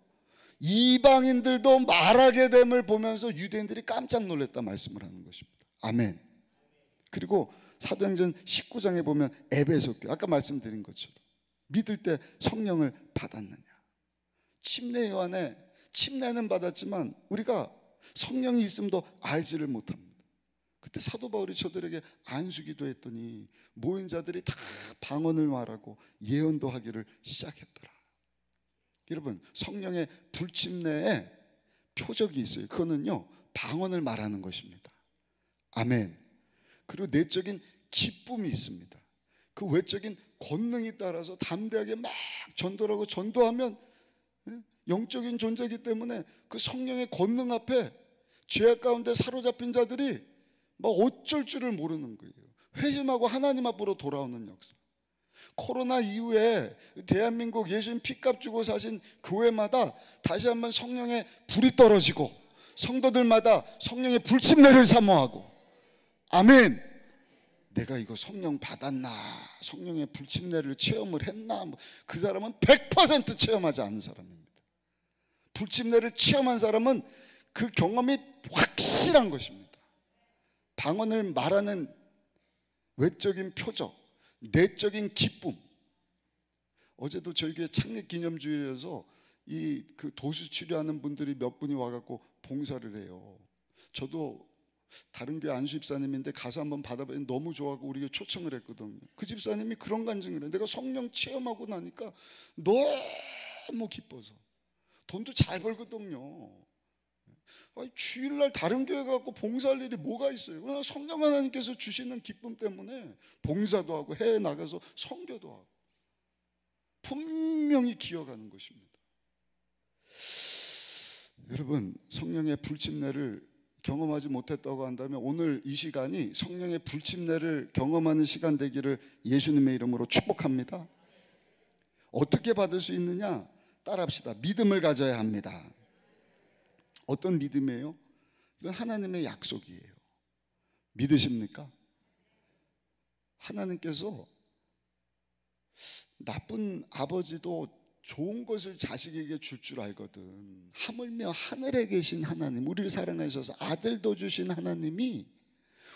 이방인들도 말하게 됨을 보면서 유대인들이 깜짝 놀랐다 말씀을 하는 것입니다. 아멘. 그리고 사도행전 19장에 보면 에베소 교회, 아까 말씀드린 것처럼 믿을 때 성령을 받았느냐, 침례 요한에 침례는 받았지만 우리가 성령이 있음도 알지를 못합니다. 그때 사도 바울이 저들에게 안수기도 했더니 모인 자들이 다 방언을 말하고 예언도 하기를 시작했더라. 여러분, 성령의 불침례에 표적이 있어요. 그거는요, 방언을 말하는 것입니다. 아멘. 그리고 내적인 기쁨이 있습니다. 그 외적인 권능이 따라서 담대하게 막 전도하고 전도하면 영적인 존재이기 때문에 그 성령의 권능 앞에 죄악 가운데 사로잡힌 자들이 막 어쩔 줄을 모르는 거예요. 회심하고 하나님 앞으로 돌아오는 역사. 코로나 이후에 대한민국 예수님 피값 주고 사신 교회마다 다시 한번 성령의 불이 떨어지고 성도들마다 성령의 불침례를 사모하고, 아멘. 내가 이거 성령 받았나, 성령의 불침례를 체험을 했나, 그 사람은 100% 체험하지 않은 사람입니다. 불침례를 체험한 사람은 그 경험이 확실한 것입니다. 방언을 말하는 외적인 표적, 내적인 기쁨. 어제도 저희 교회 창립기념주일에서 그 도수 치료하는 분들이 몇 분이 와갖고 봉사를 해요. 저도 다른 교회 안수 집사님인데 가서 한번 받아봤는데 너무 좋아하고 우리 교회 초청을 했거든요. 그 집사님이 그런 간증을 해요. 내가 성령 체험하고 나니까 너무 기뻐서. 돈도 잘 벌거든요. 아니, 주일날 다른 교회 가고 봉사할 일이 뭐가 있어요? 그냥 성령 하나님께서 주시는 기쁨 때문에 봉사도 하고 해외 나가서 선교도 하고 분명히 기억하는 것입니다. 여러분, 성령의 불침례를 경험하지 못했다고 한다면 오늘 이 시간이 성령의 불침례를 경험하는 시간 되기를 예수님의 이름으로 축복합니다. 어떻게 받을 수 있느냐? 따라합시다. 믿음을 가져야 합니다. 어떤 믿음이에요? 이건 하나님의 약속이에요. 믿으십니까? 하나님께서 나쁜 아버지도 좋은 것을 자식에게 줄 줄 알거든. 하물며 하늘에 계신 하나님, 우리를 사랑하셔서 아들도 주신 하나님이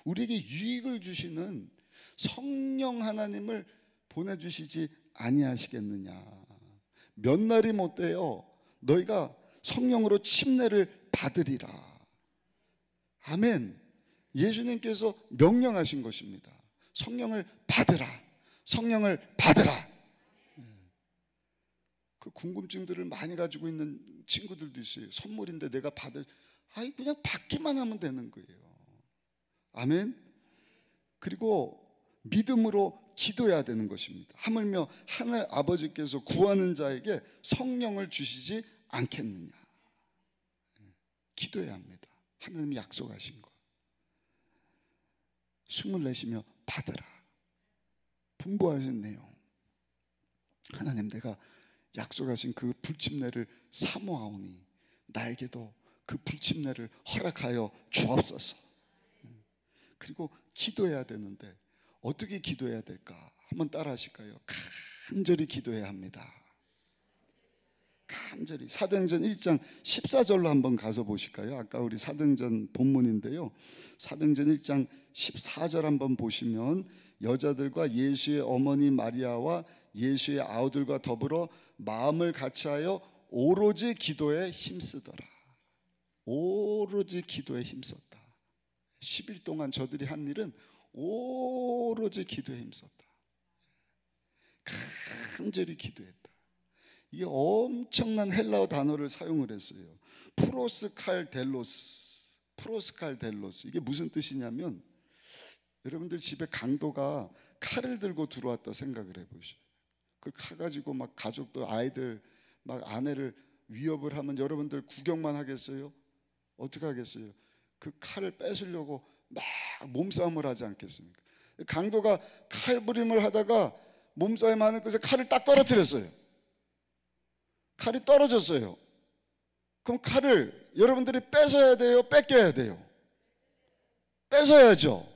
우리에게 유익을 주시는 성령 하나님을 보내주시지 아니하시겠느냐. 몇 날이 못 돼요. 너희가 성령으로 침례를 받으리라. 아멘. 예수님께서 명령하신 것입니다. 성령을 받으라. 성령을 받으라. 그 궁금증들을 많이 가지고 있는 친구들도 있어요. 선물인데 내가 그냥 받기만 하면 되는 거예요. 아멘. 그리고 믿음으로 기도해야 되는 것입니다. 하물며 하늘 아버지께서 구하는 자에게 성령을 주시지 않겠느냐. 기도해야 합니다. 하나님이 약속하신 것. 숨을 내쉬며 받으라. 분부하신 내용. 하나님, 내가 약속하신 그 불침례를 사모하오니 나에게도 그 불침례를 허락하여 주옵소서. 그리고 기도해야 되는데 어떻게 기도해야 될까? 한번 따라 하실까요? 간절히 기도해야 합니다. 간절히. 사도행전 1장 14절로 한번 가서 보실까요? 아까 우리 사도행전 본문인데요, 사도행전 1장 14절 한번 보시면 여자들과 예수의 어머니 마리아와 예수의 아우들과 더불어 마음을 같이하여 오로지 기도에 힘쓰더라. 오로지 기도에 힘썼다. 10일 동안 저들이 한 일은 오로지 기도에 힘썼다. 간절히 기도했다. 이게 엄청난 헬라어 단어를 사용을 했어요. 프로스칼델로스. 이게 무슨 뜻이냐면, 여러분들 집에 강도가 칼을 들고 들어왔다 생각을 해보시죠. 그 칼 가지고 막 가족들, 아이들, 막 아내를 위협을 하면 여러분들 구경만 하겠어요? 어떻게 하겠어요? 그 칼을 뺏으려고 막 몸싸움을 하지 않겠습니까? 강도가 칼부림을 하다가 몸싸움 하는 것에 칼을 딱 떨어뜨렸어요. 칼이 떨어졌어요. 그럼 칼을 여러분들이 뺏어야 돼요? 뺏겨야 돼요? 뺏어야죠.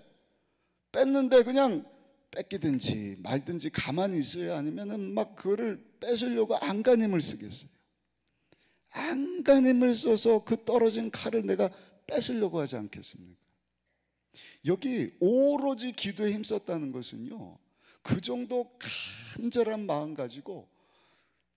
뺐는데 그냥 뺏기든지 말든지 가만히 있어야, 아니면은 막 그거를 뺏으려고 안간힘을 쓰겠어요? 안간힘을 써서 그 떨어진 칼을 내가 뺏으려고 하지 않겠습니까? 여기 오로지 기도에 힘썼다는 것은요, 그 정도 간절한 마음 가지고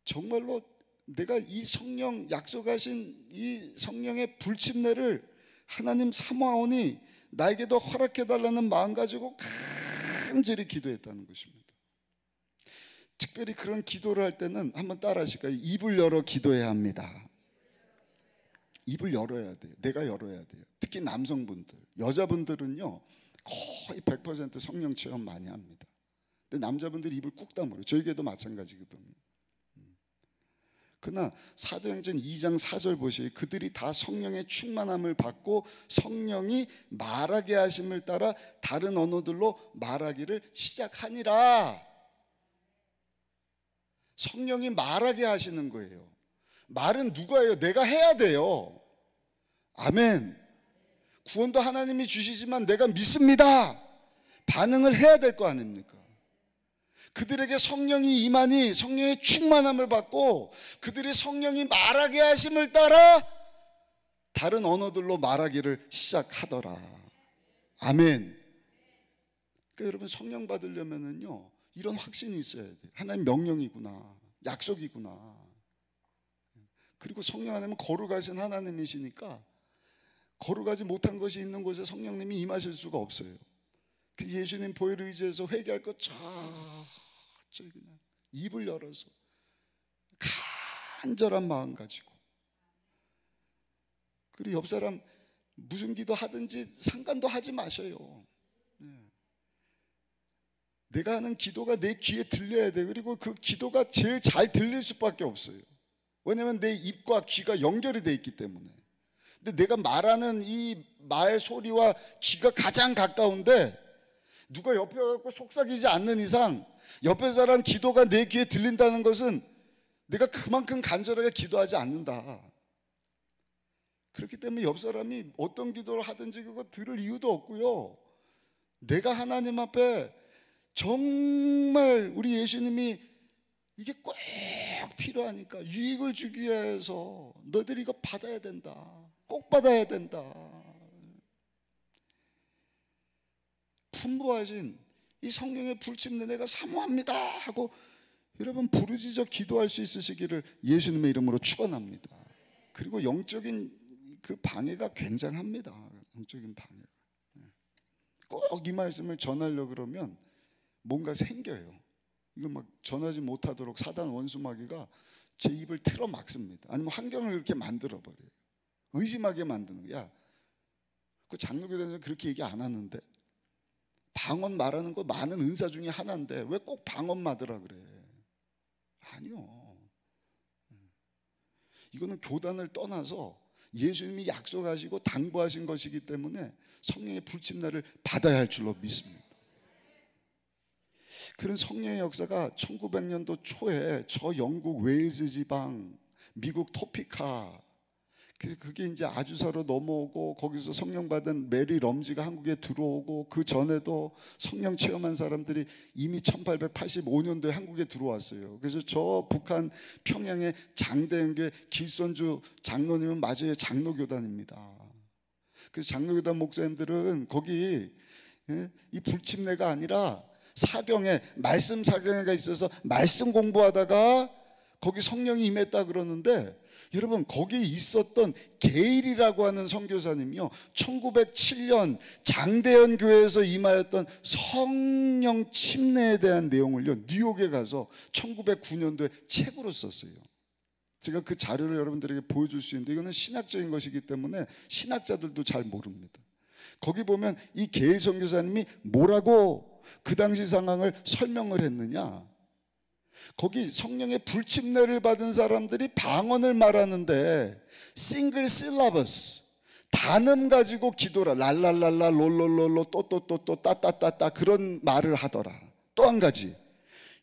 정말로 내가 이 성령 약속하신 이 성령의 불침례를 하나님 사모하오니 나에게도 허락해달라는 마음 가지고 간절히 기도했다는 것입니다. 특별히 그런 기도를 할 때는 한번 따라 하실까요? 입을 열어 기도해야 합니다. 입을 열어야 돼요. 내가 열어야 돼요. 특히 남성분들, 여자분들은요 거의 100% 성령 체험 많이 합니다. 근데 남자분들이 입을 꾹 다물어요. 저에게도 마찬가지거든요. 그러나 사도행전 2장 4절 보시면 그들이 다 성령의 충만함을 받고 성령이 말하게 하심을 따라 다른 언어들로 말하기를 시작하니라. 성령이 말하게 하시는 거예요. 말은 누가 해요? 내가 해야 돼요. 아멘. 구원도 하나님이 주시지만 내가 믿습니다. 반응을 해야 될 거 아닙니까? 그들에게 성령이 임하니 성령의 충만함을 받고 그들이 성령이 말하게 하심을 따라 다른 언어들로 말하기를 시작하더라. 아멘. 그러니까 여러분 성령 받으려면은요 이런 확신이 있어야 돼요. 하나님 명령이구나, 약속이구나. 그리고 성령 안에는 거룩하신 하나님이시니까 거룩하지 못한 것이 있는 곳에 성령님이 임하실 수가 없어요. 그 예수님 보혈을 의지해서 회개할 것 저기 그냥 입을 열어서 간절한 마음 가지고, 그리고 옆 사람 무슨 기도 하든지 상관도 하지 마셔요. 내가 하는 기도가 내 귀에 들려야 돼. 그리고 그 기도가 제일 잘 들릴 수밖에 없어요. 왜냐하면 내 입과 귀가 연결이 돼 있기 때문에. 근데 내가 말하는 이 말 소리와 귀가 가장 가까운데 누가 옆에 와서 속삭이지 않는 이상 옆에 사람 기도가 내 귀에 들린다는 것은 내가 그만큼 간절하게 기도하지 않는다. 그렇기 때문에 옆 사람이 어떤 기도를 하든지 그거 들을 이유도 없고요. 내가 하나님 앞에 정말 우리 예수님이 이게 꼭 필요하니까 유익을 주기 위해서 너희들이 이거 받아야 된다. 꼭 받아야 된다. 풍부하신 이 성령의 불침례 내가 사모합니다 하고 여러분 부르짖어 기도할 수 있으시기를 예수님의 이름으로 축원합니다. 그리고 영적인 그 방해가 굉장합니다. 영적인 방해가. 꼭 이 말씀을 전하려고 그러면 뭔가 생겨요. 이거 막 전하지 못하도록 사단 원수마귀가 제 입을 틀어 막습니다. 아니면 환경을 그렇게 만들어 버려요. 의심하게 만드는 거야. 그 장로교단에서 그렇게 얘기 안 하는데 방언 말하는 거 많은 은사 중에 하나인데 왜 꼭 방언 받으라 그래? 아니요. 이거는 교단을 떠나서 예수님이 약속하시고 당부하신 것이기 때문에 성령의 불침례를 받아야 할 줄로 믿습니다. 그런 성령의 역사가 1900년도 초에 저 영국 웨일즈 지방, 미국 토피카, 그게 이제 아주사로 넘어오고 거기서 성령 받은 메리 럼지가 한국에 들어오고 그 전에도 성령 체험한 사람들이 이미 1885년도에 한국에 들어왔어요. 그래서 저 북한 평양의 장대연교회 길선주 장로님은 맞아요. 장로교단입니다. 그래서 장로교단 목사님들은 거기 이 불침례가 아니라 사경에 말씀 사경회가 있어서 말씀 공부하다가 거기 성령이 임했다 그러는데 여러분 거기 있었던 게일이라고 하는 선교사님이요 1907년 장대연 교회에서 임하였던 성령 침례에 대한 내용을요 뉴욕에 가서 1909년도에 책으로 썼어요. 제가 그 자료를 여러분들에게 보여줄 수 있는데 이거는 신학적인 것이기 때문에 신학자들도 잘 모릅니다. 거기 보면 이 게일 선교사님이 뭐라고 그 당시 상황을 설명을 했느냐, 거기 성령의 불침례를 받은 사람들이 방언을 말하는데 싱글 실라버스 단음 가지고 기도라 랄랄랄라 롤롤롤로 또또또또 따따따따 그런 말을 하더라. 또 한 가지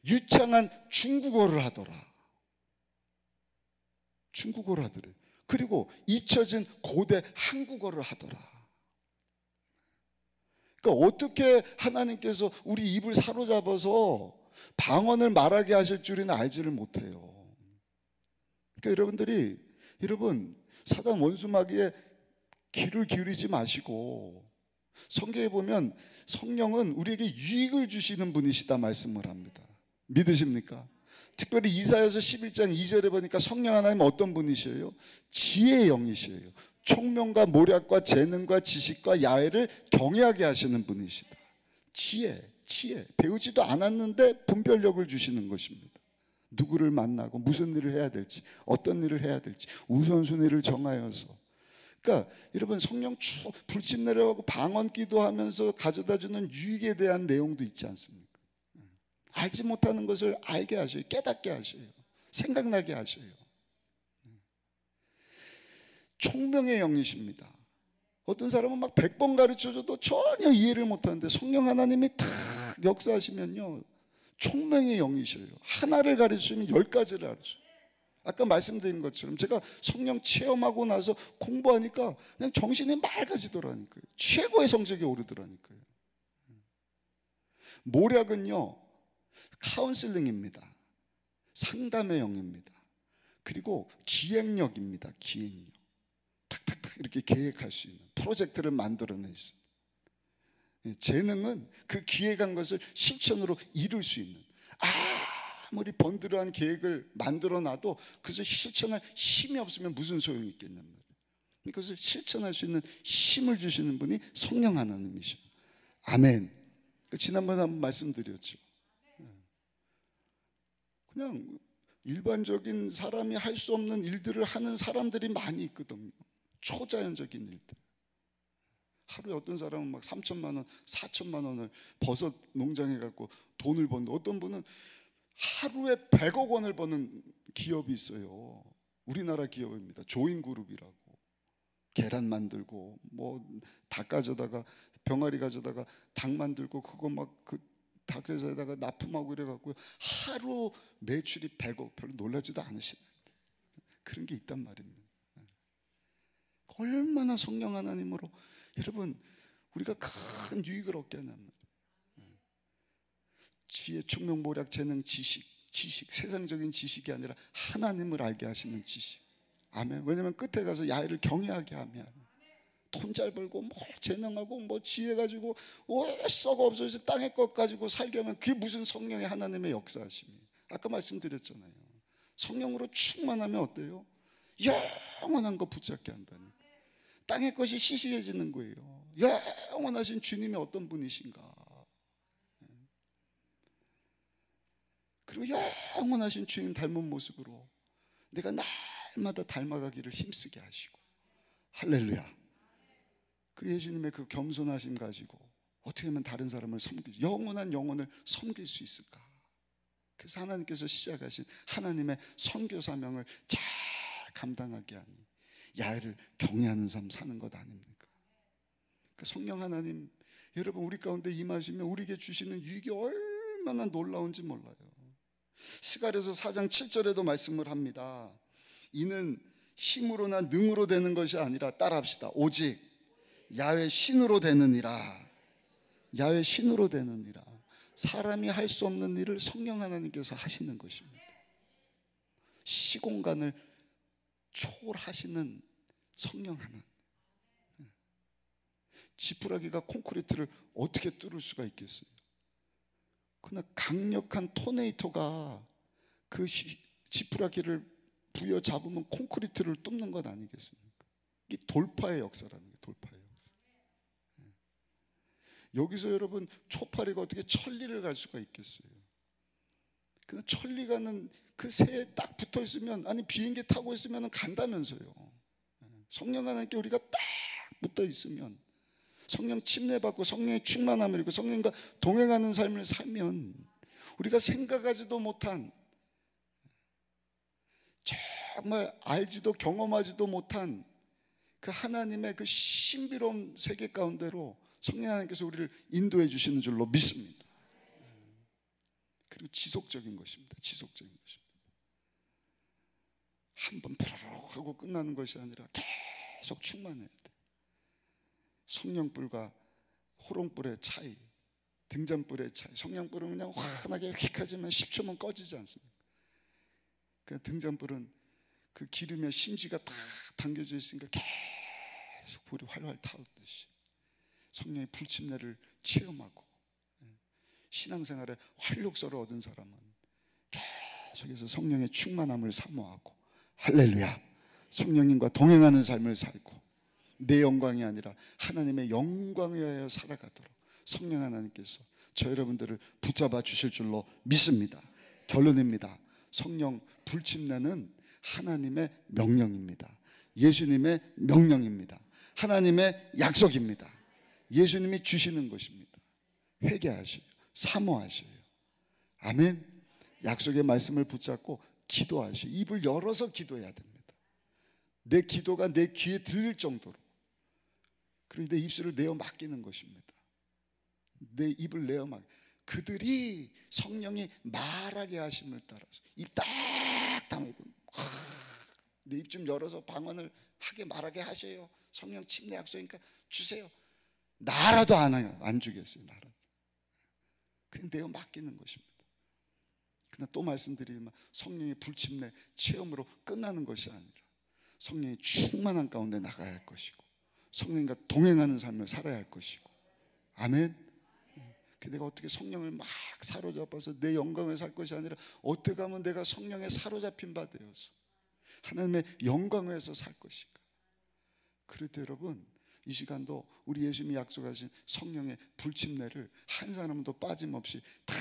유창한 중국어를 하더라. 중국어를 하더래. 그리고 잊혀진 고대 한국어를 하더라. 그러니까 어떻게 하나님께서 우리 입을 사로잡아서 방언을 말하게 하실 줄은 알지를 못해요. 그러니까 여러분 사단 원수마귀에 귀를 기울이지 마시고 성경에 보면 성령은 우리에게 유익을 주시는 분이시다 말씀을 합니다. 믿으십니까? 특별히 이사야서 11장 2절에 보니까 성령 하나님 어떤 분이셔요? 지혜의 영이셔요. 총명과 모략과 재능과 지식과 야훼를 경외하게 하시는 분이시다. 지혜. 배우지도 않았는데 분별력을 주시는 것입니다. 누구를 만나고 무슨 일을 해야 될지, 어떤 일을 해야 될지 우선순위를 정하여서. 그러니까 여러분, 성령 쭉 불침 내려가고 방언 기도하면서 가져다주는 유익에 대한 내용도 있지 않습니까? 알지 못하는 것을 알게 하셔요. 깨닫게 하셔요. 생각나게 하셔요. 총명의 영이십니다. 어떤 사람은 막 100번 가르쳐줘도 전혀 이해를 못하는데 성령 하나님이 탁 역사하시면요, 총명의 영이셔요. 하나를 가르치면 10가지를 가르쳐요. 아까 말씀드린 것처럼 제가 성령 체험하고 나서 공부하니까 그냥 정신이 맑아지더라니까요. 최고의 성적이 오르더라니까요. 모략은요, 카운슬링입니다. 상담의 영입니다. 그리고 기획력입니다. 기획력. 탁탁탁 이렇게 계획할 수 있는, 프로젝트를 만들어낼 수 있는. 재능은 그 기획한 것을 실천으로 이룰 수 있는, 아무리 번들어한 계획을 만들어 놔도 그것을 실천할 힘이 없으면 무슨 소용이 있겠냔 말이에요. 이것을 실천할 수 있는 힘을 주시는 분이 성령 하나님이셔. 아멘. 지난번에 한번 말씀드렸죠. 그냥 일반적인 사람이 할 수 없는 일들을 하는 사람들이 많이 있거든요. 초자연적인 일들. 하루에 어떤 사람은 막 3천만 원, 4천만 원을 버섯 농장에 갖고 돈을 버는데, 어떤 분은 하루에 100억 원을 버는 기업이 있어요. 우리나라 기업입니다. 조인그룹이라고. 계란 만들고 뭐 닭 가져다가, 병아리 가져다가 닭 만들고 그거 막 그 닭회사에다가 납품하고 이래갖고 하루 매출이 100억. 별로 놀라지도 않으시나요? 그런 게 있단 말입니다. 얼마나 성령 하나님으로 여러분 우리가 큰 유익을 얻게 하냐면, 지혜, 총명, 모략, 재능, 지식, 세상적인 지식이 아니라 하나님을 알게 하시는 지식. 아멘. 왜냐하면 끝에 가서 야훼를 경외하게 하면, 돈 잘 벌고 뭐 재능하고 뭐 지혜 가지고 썩어 없어서 땅의 것 가지고 살게 하면 그게 무슨 성령의 하나님의 역사하심이에요. 아까 말씀드렸잖아요. 성령으로 충만하면 어때요? 영원한 거 붙잡게 한다니. 땅의 것이 시시해지는 거예요. 영원하신 주님이 어떤 분이신가. 그리고 영원하신 주님 닮은 모습으로 내가 날마다 닮아가기를 힘쓰게 하시고. 할렐루야. 그리고 예수님의 그 겸손하심 가지고 어떻게 하면 다른 사람을 영원한 영혼을 섬길 수 있을까. 그래서 하나님께서 시작하신 하나님의 선교 사명을 잘 감당하게 하니 야훼를 경외하는 삶 사는 것 아닙니까? 그 성령 하나님 여러분 우리 가운데 임하시면 우리에게 주시는 유익이 얼마나 놀라운지 몰라요. 스가랴서 4장 7절에도 말씀을 합니다. 이는 힘으로나 능으로 되는 것이 아니라, 따라합시다, 오직 야훼 신으로 되느니라. 야훼 신으로 되느니라. 사람이 할 수 없는 일을 성령 하나님께서 하시는 것입니다. 시공간을 초월하시는 성령 하나님. 지푸라기가 콘크리트를 어떻게 뚫을 수가 있겠어요? 그러나 강력한 토네이토가 그 지푸라기를 부여잡으면 콘크리트를 뚫는 것 아니겠습니까? 이게 돌파의 역사라는 거예요. 돌파의 역사. 여기서 여러분 초파리가 어떻게 천리를 갈 수가 있겠어요? 그냥 천리 가는 그 새에 딱 붙어 있으면, 아니 비행기 타고 있으면 간다면서요. 성령 하나님께 우리가 딱 붙어 있으면, 성령 침례받고 성령의 충만함을 입고 성령과 동행하는 삶을 살면 우리가 생각하지도 못한, 정말 알지도 경험하지도 못한 그 하나님의 그 신비로운 세계 가운데로 성령 하나님께서 우리를 인도해 주시는 줄로 믿습니다. 그리고 지속적인 것입니다. 지속적인 것입니다. 한번 푸르륵 하고 끝나는 것이 아니라 계속 충만해야 돼. 성령불과 호롱불의 차이, 등잔불의 차이. 성령불은 그냥 환하게 휙 하지만 10초면 꺼지지 않습니까? 그 등잔불은 그 기름에 심지가 다 담겨져 있으니까 계속 불이 활활 타오르듯이 성령의 불침례를 체험하고 신앙생활에 활력소를 얻은 사람은 계속해서 성령의 충만함을 사모하고, 할렐루야, 성령님과 동행하는 삶을 살고, 내 영광이 아니라 하나님의 영광에 의하여 살아가도록 성령 하나님께서 저 여러분들을 붙잡아 주실 줄로 믿습니다. 결론입니다. 성령 불침내는 하나님의 명령입니다. 예수님의 명령입니다. 하나님의 약속입니다. 예수님이 주시는 것입니다. 회개하셔요. 사모하셔요. 아멘. 약속의 말씀을 붙잡고 기도하셔요. 입을 열어서 기도해야 됩니다. 내 기도가 내 귀에 들릴 정도로. 그리고 내 입술을 내어 맡기는 것입니다. 내 입을 내어 맡. 그들이 성령이 말하게 하심을 따라서 입 딱 다물고, 내 입 좀 열어서 방언을 하게 말하게 하셔요. 성령 침례 약속이니까 주세요. 나라도 안 주겠어요. 나라도. 그냥 내어 맡기는 것입니다. 그러나 또 말씀드리지만 성령의 불침례 체험으로 끝나는 것이 아니라 성령의 충만한 가운데 나가야 할 것이고, 성령과 동행하는 삶을 살아야 할 것이고. 아멘. 내가 어떻게 성령을 막 사로잡아서 내 영광을 살 것이 아니라 어떻게 하면 내가 성령에 사로잡힌 바 되어서 하나님의 영광에서 살 것인가. 그럴 때 여러분, 이 시간도 우리 예수님이 약속하신 성령의 불침례를 한 사람도 빠짐없이 다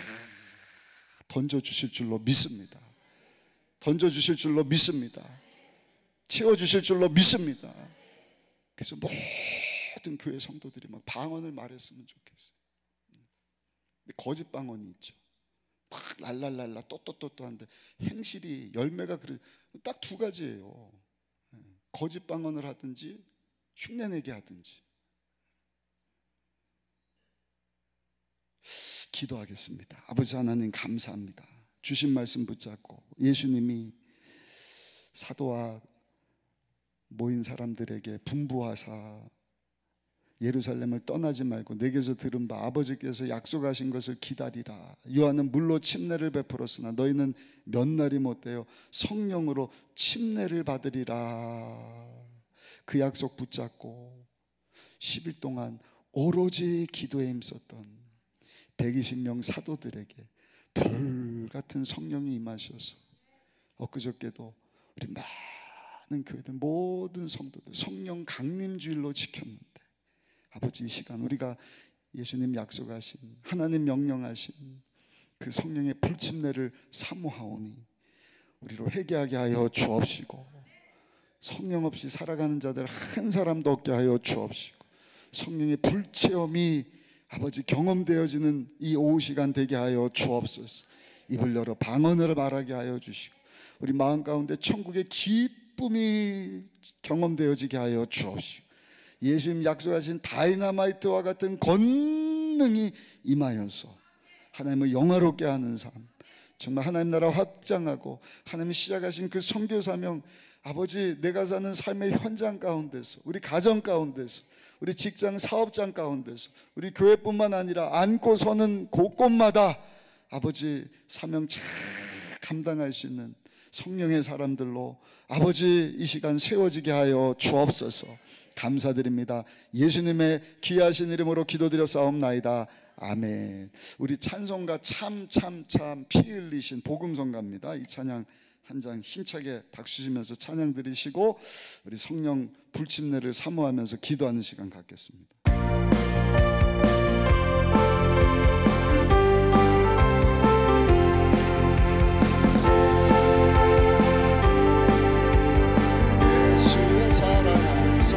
던져주실 줄로 믿습니다. 던져주실 줄로 믿습니다. 채워주실 줄로 믿습니다. 그래서 모든 교회 성도들이 막 방언을 말했으면 좋겠어요. 근데 거짓 방언이 있죠. 막 랄랄랄라 또또또또한데 행실이 열매가 딱 두 가지예요. 거짓 방언을 하든지 흉내내게 하든지. 기도하겠습니다. 아버지 하나님 감사합니다. 주신 말씀 붙잡고 예수님이 사도와 모인 사람들에게 분부하사 예루살렘을 떠나지 말고 내게서 들은 바 아버지께서 약속하신 것을 기다리라. 요한은 물로 침례를 베풀었으나 너희는 몇 날이 못되어 성령으로 침례를 받으리라. 그 약속 붙잡고 10일 동안 오로지 기도에 힘썼던 120명 사도들에게 불같은 성령이 임하셔서 엊그저께도 우리 많은 교회들 모든 성도들 성령 강림주일로 지켰는데, 아버지 이 시간 우리가 예수님 약속하신 하나님 명령하신 그 성령의 불침례를 사모하오니 우리로 회개하게 하여 주옵시고, 성령 없이 살아가는 자들 한 사람도 없게 하여 주옵시고, 성령의 불체험이 아버지 경험되어지는 이 오후 시간 되게 하여 주옵소서. 입을 열어 방언을 말하게 하여 주시고 우리 마음 가운데 천국의 기쁨이 경험되어지게 하여 주옵시고, 예수님 약속하신 다이너마이트와 같은 권능이 임하여서 하나님을 영화롭게 하는 삶, 정말 하나님 나라 확장하고 하나님이 시작하신 그 선교 사명, 아버지 내가 사는 삶의 현장 가운데서, 우리 가정 가운데서, 우리 직장 사업장 가운데서, 우리 교회뿐만 아니라 앉고 서는 곳곳마다 아버지 사명 잘 감당할 수 있는 성령의 사람들로 아버지 이 시간 세워지게 하여 주옵소서. 감사드립니다. 예수님의 귀하신 이름으로 기도드렸사옵나이다. 아멘. 우리 찬송가 참 피 흘리신 복음성가입니다. 이 찬양 한 장 힘차게 박수 치면서 찬양 드리시고 우리 성령 불침례를 사모하면서 기도하는 시간 갖겠습니다. 예수의 사랑 안에서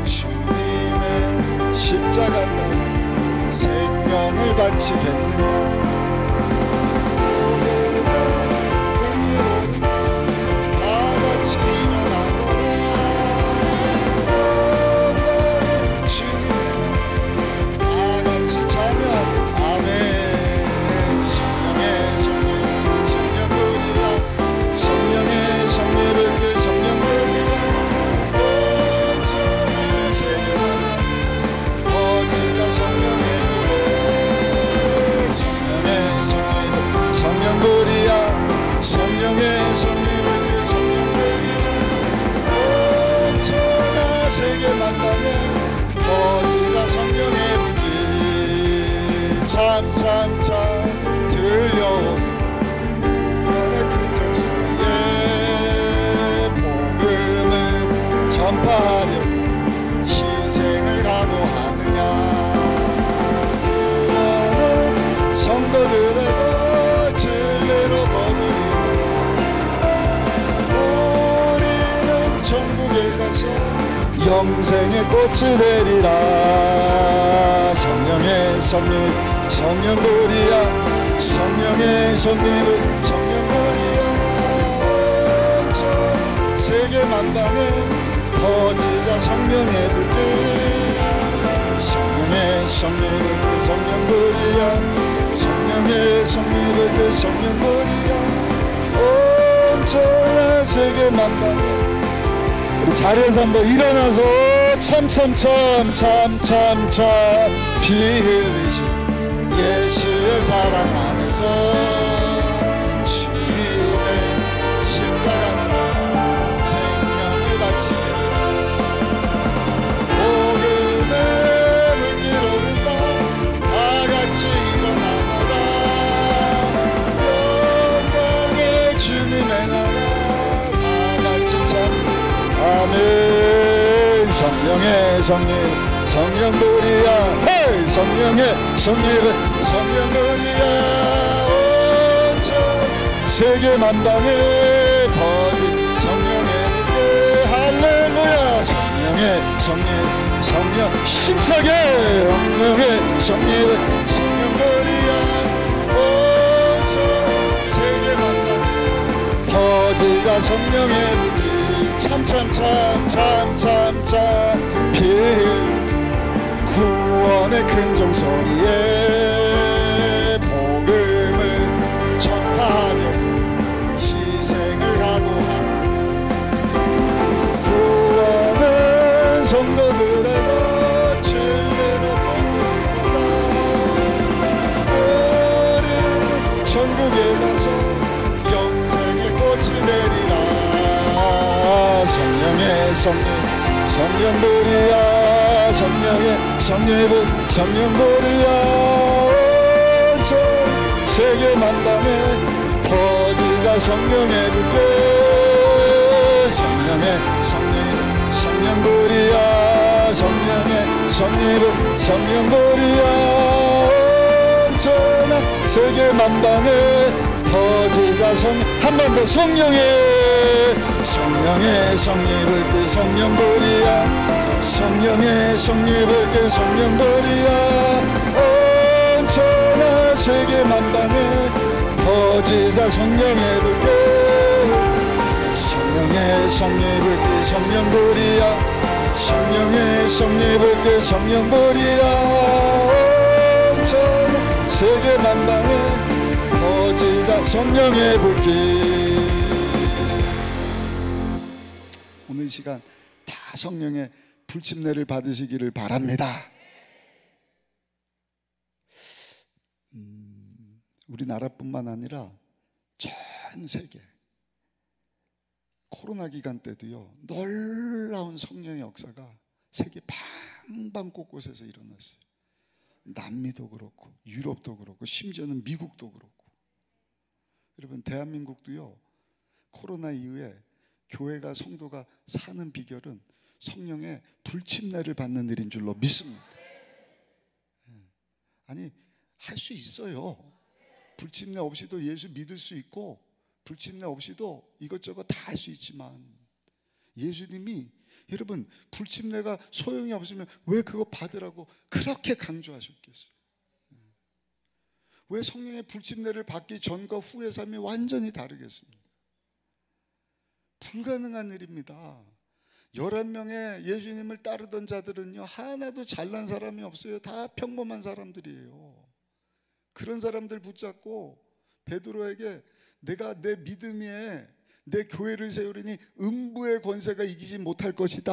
주님의 십자가가 생명을 바치겠느냐. 세계 만나면 거지가 성령의 불길 참 들려오니 전파하려고 희생을 각오하느냐. 구원은 성도들에게 진리로 거두리라. 우리는 전국에 가서 영생의 꽃이 되리라. 성령의 섭리 성령놀이야. 성령의 섭리를 성령놀이야. 온 세계 만방에 퍼지자 성령의 불길. 성령의 섭리를 성령놀이야. 성령의 섭리를 성령놀이야. 온 세계 만방에. 우리 자리에서 한번 일어나서 피 흘리신 예수의 사랑 안에서 주님의 십자가로 생명을 바치겠다. 복음의 물길 오른다. 다같이 일어나노라. 영광의 주님의 나라 다같이 아멘. 성령의 성령 성령놀이야. 헤이 성령의 성령을 성령놀이야. 온 세계 만방에 퍼진 성령의 불길. 할렐루야. 성령의 성령 성령 힘차게 성령의 성령을 성령놀이야. 온 세계 만방에 퍼지자 성령의 불길. 빌 구원의 큰 종소리에 복음을 전파하려고 희생을 각오하느냐. 구원은 성도들에게 진리로 거두리라. 우리 천국에 가서 영생의 꽃이 되리라. 성령의 성령놀이야. 성령의 성령의 성령놀이야. 온 세계 만방에 퍼지자 성령의 불길. 성령의 성령놀이야. 성령의 성령놀이야. 온 세계 만방에 퍼지자 한 번 더 성령의 성령의 성령놀이야. 성령의 성령의 성령놀이야. 온 천하 세계 만방에 퍼지자 성령의 불길. 성령의 성령의 성령놀이야. 성령의 성령의 성령놀이야. 온 천하 세계 만방에 퍼지자 성령의 불길. 오늘 이 시간 다 성령의 불침례를 받으시기를 바랍니다. 우리나라뿐만 아니라 전 세계 코로나 기간 때도요, 놀라운 성령의 역사가 세계 방방 곳곳에서 일어났어요. 남미도 그렇고 유럽도 그렇고 심지어는 미국도 그렇고. 여러분, 대한민국도요, 코로나 이후에 교회가 성도가 사는 비결은 성령의 불침례를 받는 일인 줄로 믿습니다. 아니, 할 수 있어요. 불침례 없이도 예수 믿을 수 있고, 불침례 없이도 이것저것 다 할 수 있지만, 예수님이, 여러분, 불침례가 소용이 없으면 왜 그거 받으라고 그렇게 강조하셨겠어요? 왜 성령의 불침례를 받기 전과 후의 삶이 완전히 다르겠습니까? 불가능한 일입니다. 11명의 예수님을 따르던 자들은요, 하나도 잘난 사람이 없어요. 다 평범한 사람들이에요. 그런 사람들 붙잡고 베드로에게 내가 내 믿음 위에 내 교회를 세우리니 음부의 권세가 이기지 못할 것이다.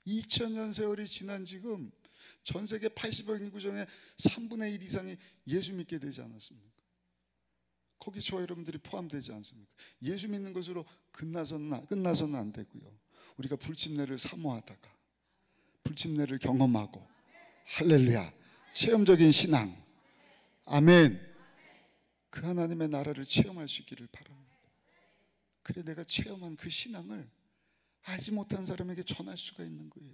2000년 세월이 지난 지금 전 세계 80억 인구 중에 3분의 1 이상이 예수 믿게 되지 않았습니까? 거기 저와 여러분들이 포함되지 않습니까? 예수 믿는 것으로 끝나서는 안 되고요, 우리가 불침례를 사모하다가 불침례를 경험하고, 할렐루야, 체험적인 신앙, 아멘, 그 하나님의 나라를 체험할 수 있기를 바랍니다. 그래, 내가 체험한 그 신앙을 알지 못한 사람에게 전할 수가 있는 거예요.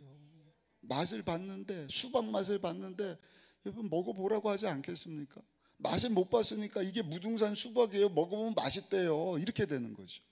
맛을 봤는데, 수박 맛을 봤는데 여러분 먹어보라고 하지 않겠습니까? 맛을 못 봤으니까 이게 무등산 수박이에요, 먹어보면 맛있대요, 이렇게 되는 거죠.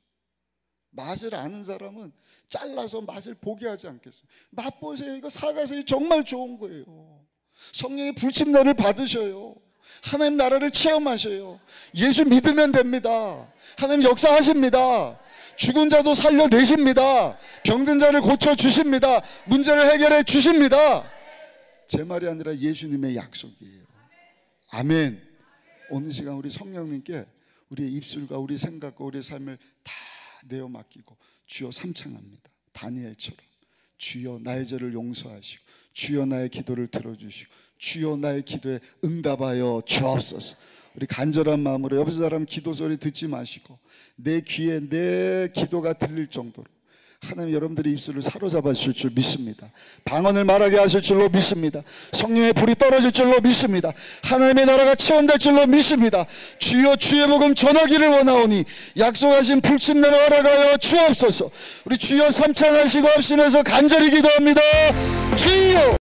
맛을 아는 사람은 잘라서 맛을 보게 하지 않겠어요? 맛보세요, 이거 사가세요, 정말 좋은 거예요. 성령의 불침례를 받으셔요. 하나님 나라를 체험하셔요. 예수 믿으면 됩니다. 하나님 역사하십니다. 죽은 자도 살려내십니다. 병든 자를 고쳐주십니다. 문제를 해결해 주십니다. 제 말이 아니라 예수님의 약속이에요. 아멘. 오늘 시간 우리 성령님께 우리의 입술과 우리 생각과 우리의 삶을 다 내어 맡기고 주여 삼창합니다. 다니엘처럼 주여 나의 죄를 용서하시고 주여 나의 기도를 들어주시고 주여 나의 기도에 응답하여 주옵소서. 우리 간절한 마음으로 옆에 사람 기도 소리 듣지 마시고 내 귀에 내 기도가 들릴 정도로 하나님 여러분들의 입술을 사로잡아 주실 줄 믿습니다. 방언을 말하게 하실 줄로 믿습니다. 성령의 불이 떨어질 줄로 믿습니다. 하나님의 나라가 체험될 줄로 믿습니다. 주여 주의 복음 전하기를 원하오니 약속하신 불침례를 허락하여 주옵소서. 우리 주여 삼창하시고 합심해서 간절히 기도합니다. 주여.